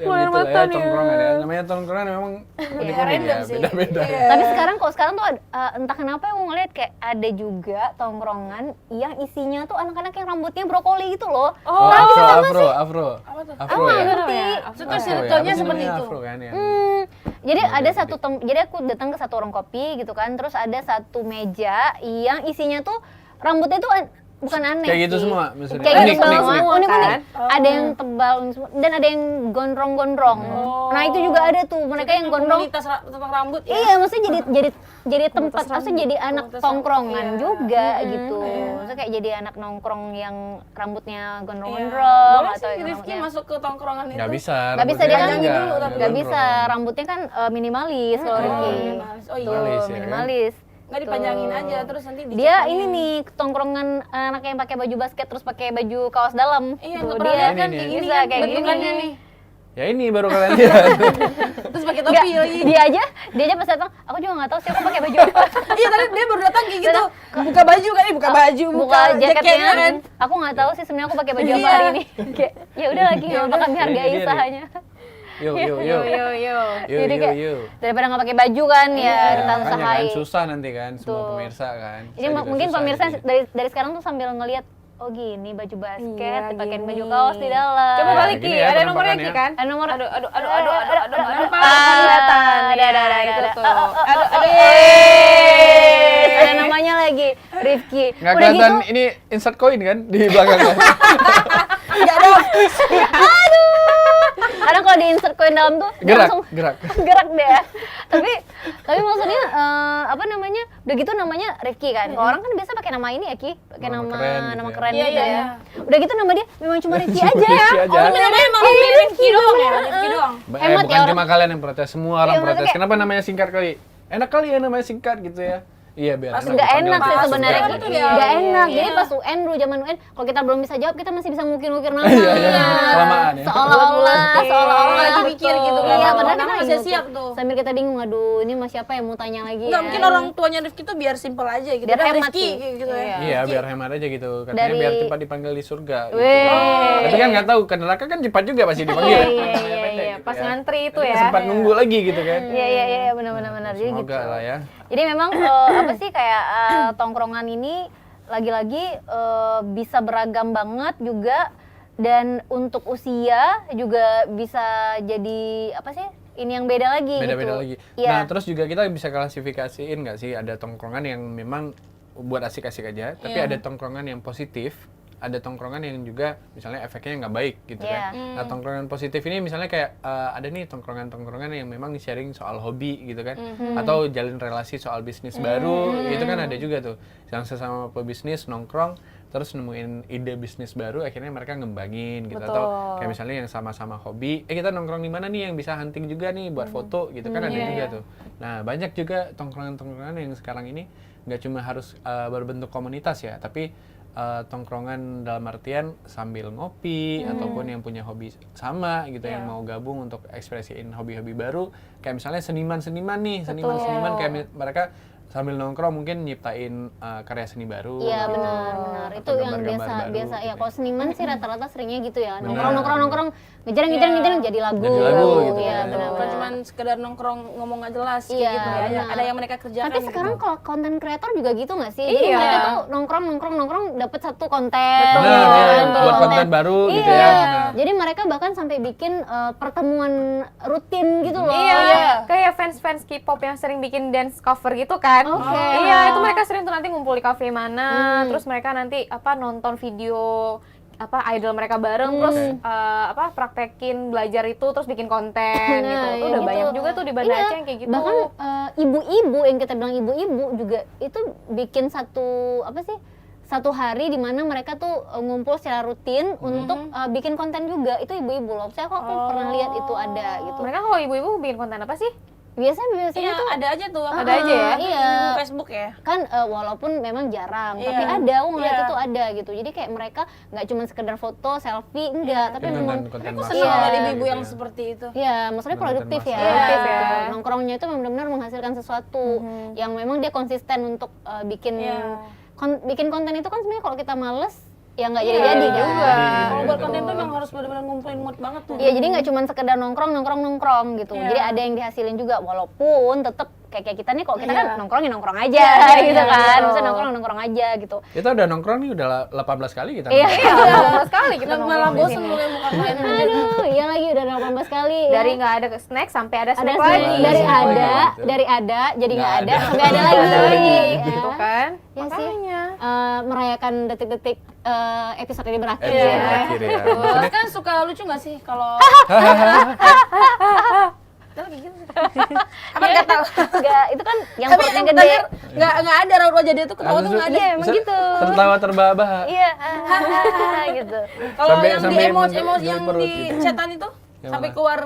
Ya, Keluar gitu lah mata ya, nih. tongkrongan ya. Namanya tongkrongan memang unik-unik random ya, sih. beda-beda. Iya. Tapi kalau sekarang tuh entah kenapa aku ngeliat kayak ada juga tongkrongan yang isinya tuh anak-anak yang rambutnya brokoli gitu loh. Oh, afro. Apa tuh? Afro ya? Ngerti. Itu Afro ya, circle-nya apa sih seperti namanya? itu. Afro kan ya. Jadi ada jadi aku datang ke satu warung kopi gitu kan, terus ada satu meja yang isinya tuh rambutnya tuh bukan aneh Kayak gitu sih. semua maksudnya. Kayak gitu Unik, semua, unik. unik-unik. Kan? Ada yang tebal semua, dan ada yang gondrong-gondrong. Nah itu juga ada tuh, mereka yang gondrong. Komunitas tentang rambut ya. Iya, maksudnya jadi tempat, maksudnya jadi anak Komunitas tongkrongan rambut, iya. juga gitu. Maksudnya kayak jadi anak nongkrong yang rambutnya Iya. gondrong-gondrong Boleh atau sih yang Rifki rambutnya masuk ke tongkrongan itu. Nggak bisa. nggak bisa dia kan Panjangin dulu, tapi nggak bisa, rambutnya kan minimalis kalau Rifki. minimalis. Oh iya. Tuh, Minimalis ya kan? minimalis. Nggak dipanjangin aja terus nanti Dia ini nih tongkrongan anak yang pakai baju basket terus pakai baju kaos dalam. Iya, Tuh, nggak pernah dia lihat kan Ini kayak nih. gini bisa kan kayak bentukannya gini. nih. Ya ini baru kalian lihat. Terus pakai Nggak, topi lagi. dia aja pas datang, aku juga nggak tahu sih aku pakai baju apa. Iya tadi dia baru datang kayak gitu. Buka baju kan, buka baju, Buka jaketnya kan. Aku nggak tahu sih sebenarnya aku pakai baju apa hari ini. Kayak ya udah lagi nggak apa kami hargai Ini dia usahanya. Yuk. Jadi kayak daripada nggak pakai baju kan ya kita Makanya kan usahain. susah nanti kan semua Tuh. pemirsa kan. Jadi Saya juga mungkin susah pemirsa jadi. dari sekarang tuh sambil ngelihat oh gini baju basket, Iya, dipakein gini. baju kaos di dalam. Coba Ya, balik gini Ki, ya ada nomornya penampakannya. Ki kan? Ada nomor. Aduh. Ah, Kelihatan. ada, Ya, ada, itu ada. tuh. Aduh. Ada namanya lagi, Rifki. Nggak Udah kelihatan gitu, ini insert koin kan di belakangnya. Enggak dong. kadang kalau di insert koin dalam tuh dia Gerak, langsung gerak. gerak deh. Tapi maksudnya apa namanya? Udah gitu namanya Rifki kan. Kalau orang kan biasa pakai nama ini ya Ki, pakai Nama nama keren gitu nama ya. keren Iya, gitu iya, ya. iya. Udah gitu nama dia memang cuma Rifki aja. Rifki aja. Oh, namanya emang Rifki doang ya? Rifki doang. Hemat Bukan ya cuma kalian yang protes, semua orang Iya, maksudnya protes. kayak- Kenapa namanya singkat kali? Enak kali ya namanya singkat gitu ya. Iya, biar Pas enak nggak dipanggil enak sih kita sebenarnya surga gitu gitu. ya. nggak enak Iya. jadi pas UN dulu zaman UN kalau kita belum bisa jawab kita masih bisa ngukir-ngukir nama Iya, iya. Kelamaan ya. seolah-olah lagi mikir gitu kan. iya Kalau padahal nama kita masih lagi siap ngukir. tuh. Sambil kita bingung aduh ini mas siapa yang mau tanya lagi Enggak, ya mungkin orang tuanya Rifki tuh biar simpel aja gitu. Biar Udah, hemat Rifki sih. gitu ya. Iya, biar hemat aja gitu. Katanya Dari- biar cepat dipanggil di surga gitu. Weh. Tapi kan nggak tahu, ke neraka kan cepat juga pasti dipanggil. Iya, Namanya iya, pendek iya. gitu Pas ya. ngantri itu Jadi ya. nggak sempat nunggu lagi gitu kan. iya benar jadi gitu Semoga lah ya. jadi memang apa sih kayak tongkrongan ini lagi-lagi bisa beragam banget juga dan untuk usia juga bisa jadi apa sih ini yang beda lagi Beda-beda gitu. lagi. Iya. Nah, terus juga kita bisa klasifikasiin nggak sih, ada tongkrongan yang memang buat asik-asik aja, tapi Iya. ada tongkrongan yang positif, ada tongkrongan yang juga misalnya efeknya nggak baik gitu Iya. kan. Nah, tongkrongan positif ini misalnya kayak ada nih tongkrongan-tongkrongan yang memang sharing soal hobi gitu kan, atau jalin relasi soal bisnis baru, itu kan ada juga tuh. Yang sesama pebisnis nongkrong, terus nemuin ide bisnis baru, akhirnya mereka ngembangin gitu. Atau kayak misalnya yang sama-sama hobi, kita nongkrong di mana nih yang bisa hunting juga nih buat foto gitu kan, ada juga tuh. Nah, banyak juga tongkrongan-tongkrongan yang sekarang ini nggak cuma harus berbentuk komunitas ya, tapi tongkrongan dalam artian sambil ngopi ataupun yang punya hobi sama gitu yang mau gabung untuk ekspresiin hobi-hobi baru, kayak misalnya seniman-seniman nih, seniman-seniman kayak mereka sambil nongkrong mungkin nyiptain karya seni baru. Iya benar atau itu yang gambar-gambar baru biasa ya gitu. kalau seniman sih rata-rata seringnya gitu ya Benar. nongkrong ngejar jadi lagu Jadi lagu gitu ya kan. benar Bukan cuma sekedar nongkrong ngomong nggak jelas kayak Iya, gitu ya. benar. Ada yang mereka kerjakan. tapi gitu. sekarang kalau konten kreator juga gitu nggak sih jadi Iya. mereka tuh nongkrong dapat satu konten Betul. Nah, gitu ya, kan, buat konten baru gitu iya. ya. Nah. Jadi mereka bahkan sampai bikin pertemuan rutin gitu loh. Iya, kayak fans-fans K-pop yang sering bikin dance cover gitu kan. Oke. Iya, itu mereka sering tuh nanti ngumpul di kafe mana, terus mereka nanti nonton video idol mereka bareng, terus praktekin belajar itu, terus bikin konten gitu. Nah, Itu iya udah gitu. banyak juga tuh di Banda Iya, Aceh yang kayak gitu. Bahkan ibu-ibu yang kita bilang ibu-ibu juga itu bikin satu hari di mana mereka tuh ngumpul secara rutin untuk bikin konten juga. Itu ibu-ibu loh. Saya kok aku pernah lihat itu ada gitu. Mereka kalau ibu-ibu bikin konten apa sih? Biasanya Iya, tuh ada aja tuh. Ada aja ya? Iya. Di Facebook ya. Kan walaupun memang jarang, Iya. tapi ada, aku ngeliat Iya. itu ada gitu. Jadi kayak mereka nggak cuma sekedar foto, selfie, enggak, tapi Bikin memang konten Aku masak senang Iya. ada ibu gitu yang ya. seperti itu. ya maksudnya Konten produktif ya, masak. Produktif gitu. ya. Nongkrongnya itu benar-benar menghasilkan sesuatu yang memang dia konsisten untuk bikin Iya. bikin konten itu kan sebenarnya kalau kita males ya nggak Iya, jadi-jadi kan. juga. Kalau buat konten tuh emang harus benar-benar ngumpulin mood banget tuh. Iya, jadi nggak cuma sekedar nongkrong gitu. Iya. Jadi ada yang dihasilin juga, walaupun tetap kayak kita nih, kalau kita Iya. kan nongkrong aja gitu kan. betul. Maksudnya nongkrong aja gitu. Kita udah nongkrong nih udah 18 kali kita. Iya. nongkrong. Iya, udah lama sekali kita Malah nongkrong di bosen sini. mulai muka main. Aduh, iya lagi udah 18 kali. ya. Dari nggak ada snack sampai ada ada snack snack, lagi. dari Snack lagi, ada, gitu. dari ada, jadi nggak Nggak ada, ada. sampai ada lagi. Ada lagi, Ya. gitu kan? Ya sih. Makanya. Merayakan detik-detik episode ini berakhir. Episode ya. terakhir ya. Terus Maksudnya kan suka lucu nggak sih kalau apa nggak tahu? Enggak, itu kan yang Tapi perutnya yang gede. nggak ada raut wajah dia tuh ketawa tuh nggak ada. Iya, emang gitu. tertawa terbahak-bahak. Iya, gitu. Kalau Sampai- yang di sampai emoji menjadi yang perut di gitu. chatan itu Yang sampai mana? keluar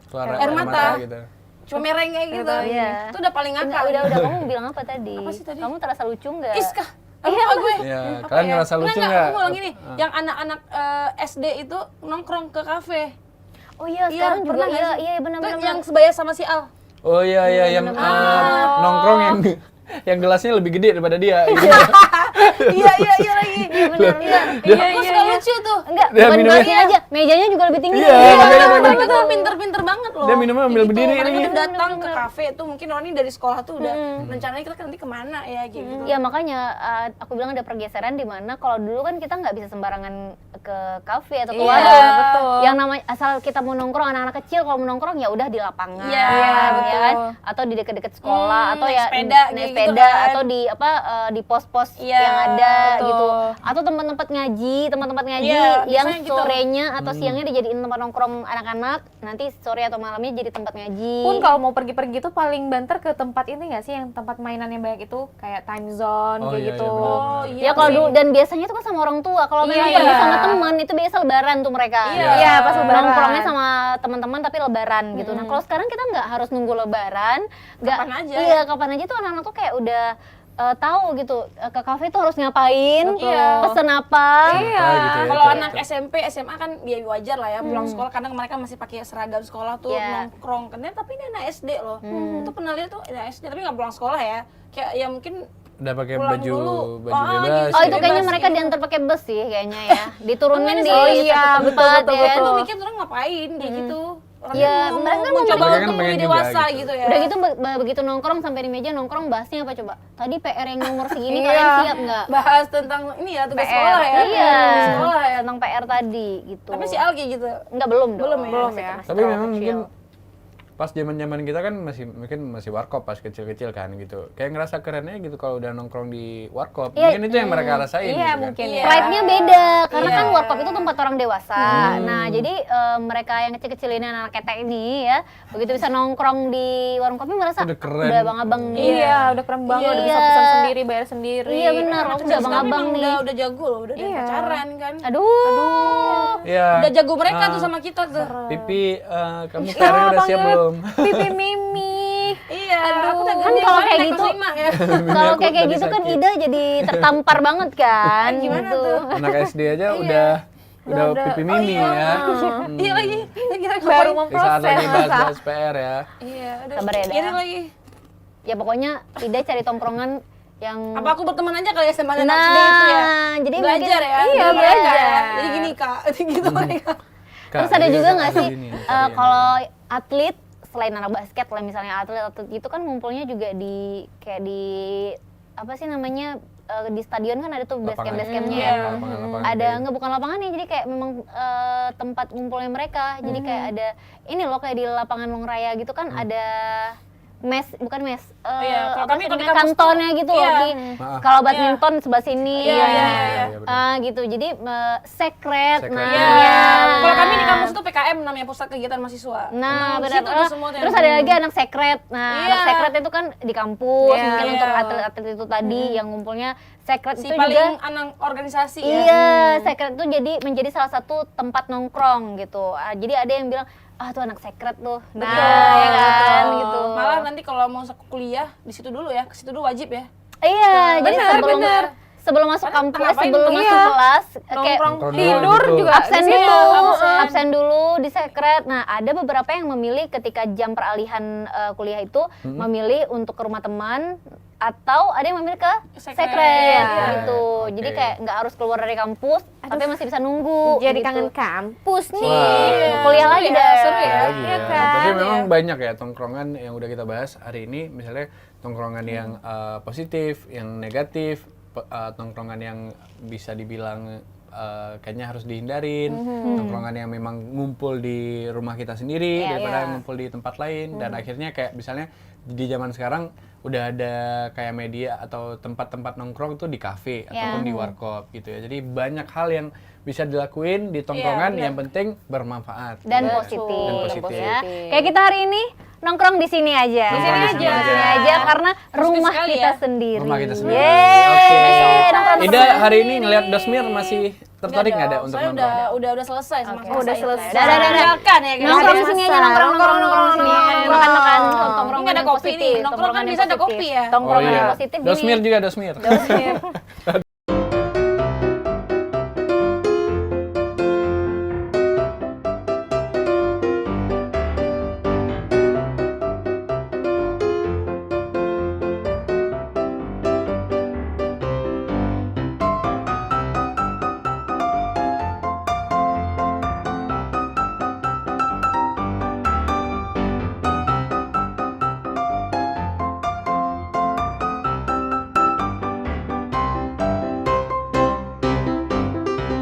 Keluar air mata. gitu. Cuma mereng kayak gitu. Iya. Itu udah paling Enggak, ngakak. udah kamu mau bilang apa tadi? Apa sih tadi? Kamu terasa lucu nggak? Iskah. Apa gue? Iya, Apa kalian ya? ngerasa lucu Enggak, nggak? aku mau gini, yang anak-anak SD itu nongkrong ke kafe. Oh iya, sekarang juga pernah nggak iya, sih? iya Itu benar-benar. yang sebaya sama si Al. Oh iya yang nongkrong yang gelasnya lebih gede daripada dia. Gitu. Iya lagi. Iya benar. Iya. Aku suka lucu tuh. Enggak, Dia bukan minumnya- gelasnya aja, mejanya juga lebih tinggi. Iya, dari dia. makanya memang- Tapi tuh pinter-pinter banget loh. Dia minumnya ambil Kayak berdiri Mereka lagi. tuh datang ke kafe tuh mungkin orang ini dari sekolah tuh udah rencananya kita nanti kemana ya kayak gitu. Ya makanya aku bilang ada pergeseran di mana kalau dulu kan kita nggak bisa sembarangan ke kafe atau ke Iya, warung. betul. Yang namanya asal kita mau nongkrong anak-anak kecil kalau mau nongkrong ya udah di lapangan, Iya, ya betul. kan? Atau di dekat-dekat sekolah atau naik ya sepeda, naik gitu sepeda kan. atau di di pos-pos Iya, yang ada betul. gitu. atau tempat-tempat ngaji Iya, yang biasanya gitu. sorenya atau siangnya dijadiin tempat nongkrong anak-anak, nanti sore atau malamnya jadi tempat ngaji. Pun kalau mau pergi-pergi tuh paling banter ke tempat ini nggak sih, yang tempat mainan yang banyak itu kayak time zone Oh, kayak iya, gitu. iya, benar. Oh, iya. Ya kalau sih. dulu, dan biasanya itu kan sama orang tua. Kalau memang Iya. pergi sama teman itu biasa lebaran tuh mereka. Iya, pas lebaran. Nongkrongnya sama teman-teman tapi lebaran gitu. Nah, kalau sekarang kita nggak harus nunggu lebaran, nggak Kapan aja. Iya, kapan aja tuh anak-anak tuh kayak udah tahu gitu ke kafe tuh harus ngapain, Iya. pesen apa. Iya. Gitu ya, Kalau cari- anak SMP, SMA kan ya wajar lah ya pulang sekolah, kadang mereka masih pakai seragam sekolah tuh Iya. nongkrong kan, tapi ini anak SD loh. Itu pernah lihat tuh anak SD tapi nggak pulang sekolah ya, kayak ya mungkin udah pakai pulang baju dulu. baju Oh, bebas. gitu. Oh itu kayaknya Bebas mereka gitu. diantar pakai bus sih kayaknya ya, diturunin di Oh iya, satu betul, tempat betul, ya. betul. gue mikir orang ngapain kayak gitu. Orang Iya, kan mereka kan mau coba mereka kan untuk pengen lebih juga dewasa gitu. gitu ya. Udah gitu begitu nongkrong sampai di meja nongkrong bahasnya apa coba? Tadi PR yang nomor segini Iya. kalian siap nggak? Bahas tentang ini ya tugas PR. sekolah ya. Iya, Tugas sekolah ya. tentang PR tadi gitu. Tapi si Al kayak gitu. Enggak belum dong. Belum ya? Belum Masih- ya. masih Tapi terlalu memang kecil. mungkin pas zaman kita kan masih warkop pas kecil-kecil kan gitu. Kayak ngerasa kerennya gitu kalau udah nongkrong di warkop. Iya, Mungkin itu yang mereka rasain gitu Iya, kan. mungkin Iya. ya. Pride-nya beda karena Iya. kan warkop itu tempat orang dewasa. Nah, jadi mereka yang kecil-kecil ini anak ketek ini ya, begitu bisa nongkrong di warung kopi merasa Udah keren. udah abang-abang nih. Iya, udah keren banget, udah bisa Iya. pesan sendiri, bayar sendiri. Iya benar, aku udah abang-abang Memang nih. udah jago loh, udah ada Iya. pacaran kan. Aduh. Iya. Udah jago mereka Ah, tuh sama kita tuh. Pipi, kamu PR udah siap belum? Pipi Mimi. Iya, aku udah Kan kalau kayak gitu, ya. kalau Aku kayak tadi gitu kan sakit. Ida jadi tertampar banget kan. Gimana gitu. tuh? Anak SD aja udah pipi mimi ya. Iya lagi, kira Baru Di saat lagi memproses. bahas-bahas PR ya. Iya, udah. Sabar ya, Dah. Ini lagi. Ya pokoknya Ida cari tongkrongan yang Apa aku berteman aja kali ya sama anak SD itu ya? jadi Belajar mungkin, ya? Iya, Dari mereka belajar. ya. Jadi gini Kak, gitu mereka. Terus Kak, ada jadi juga kan nggak ada sih gini, kalau atlet selain anak basket lah misalnya atlet gitu kan ngumpulnya juga di kayak di apa sih namanya di stadion kan ada tuh base Lapangan. campnya Iya. ya. Lapangan-lapangan Ada kayak- nggak bukan lapangan ya jadi kayak memang tempat ngumpulnya mereka. Jadi kayak ada ini loh kayak di lapangan Long Raya gitu kan ada mes bukan mes Iya, kalau apa kami sih kalau di namanya, kampus tuh, kantornya gitu loh iya. Ki. Maaf. Kalau badminton sebelah sini Iya, ya. iya, iya. benar. Gitu jadi secret. Secret. Nah, Iya. iya. Kalau kami di kampus tuh PKM namanya Pusat Kegiatan Mahasiswa. Nah, Emang di benar. situ tuh semua tuh Terus yang- ada lagi anak sekret. Nah, Iya. anak sekret itu kan di kampus, Iya. mungkin Iya. untuk atlet-atlet itu tadi yang ngumpulnya sekret si itu paling juga. anak organisasi ya. Iya, sekret itu jadi menjadi salah satu tempat nongkrong gitu. Jadi ada yang bilang, ah tuh anak sekret tuh. Nah, ya kan gitu. Malah nanti kalau mau kuliah di situ dulu ya, ke situ dulu wajib ya. Iya, jadi Benar, sebelum benar. sebelum masuk Karena kampus, ngapain sebelum tuh? masuk Iya. kelas, kayak Nongkrong Nongkrong tidur dulu gitu. juga absen di situ. dulu, absen. absen dulu di sekret. Nah, ada beberapa yang memilih ketika jam peralihan kuliah itu memilih untuk ke rumah teman atau ada yang memilih ke Sekret. sekret Iya. gitu. Jadi Oke. kayak nggak harus keluar dari kampus, tapi masih bisa nunggu. Jadi gitu. kangen kampus nih. Wah. Kuliah lagi Seru ya, deh. seru ya. Lagi Iya ya. kan? Tapi memang Iya. banyak ya tongkrongan yang udah kita bahas hari ini. Misalnya tongkrongan yang positif, yang negatif, tongkrongan yang bisa dibilang kayaknya harus dihindarin, tongkrongan yang memang ngumpul di rumah kita sendiri Iya, daripada iya. ngumpul di tempat lain, dan akhirnya kayak misalnya di zaman sekarang udah ada kayak media atau tempat-tempat nongkrong tuh di kafe ataupun di warkop gitu ya. Jadi banyak hal yang bisa dilakuin di tongkrongan, benar. yang penting bermanfaat Dan gitu. positif. Dan positif. Ya. Kayak kita hari ini nongkrong di sini aja. Nongkrong di sini aja. karena rumah sekali kita ya. sendiri. Rumah kita sendiri. Yeay. Oke. Nongkrong Ida bersama. hari ini ngeliat Dosmir masih tertarik nggak ada dong, untuk saya nongkrong? udah selesai sama Oh, udah selesai. Udah. Tinggalkan ya guys. Nongkrong di Ada sini aja, masa. nongkrong di sini. Makan-makan, tongkrongan Ini nggak ada yang kopi positif, nih. Nongkrong kan tongkrongan yang bisa ada positif. kopi ya. Oh Tongkrongan iya, yang positif Dosmir gini. juga Dosmir.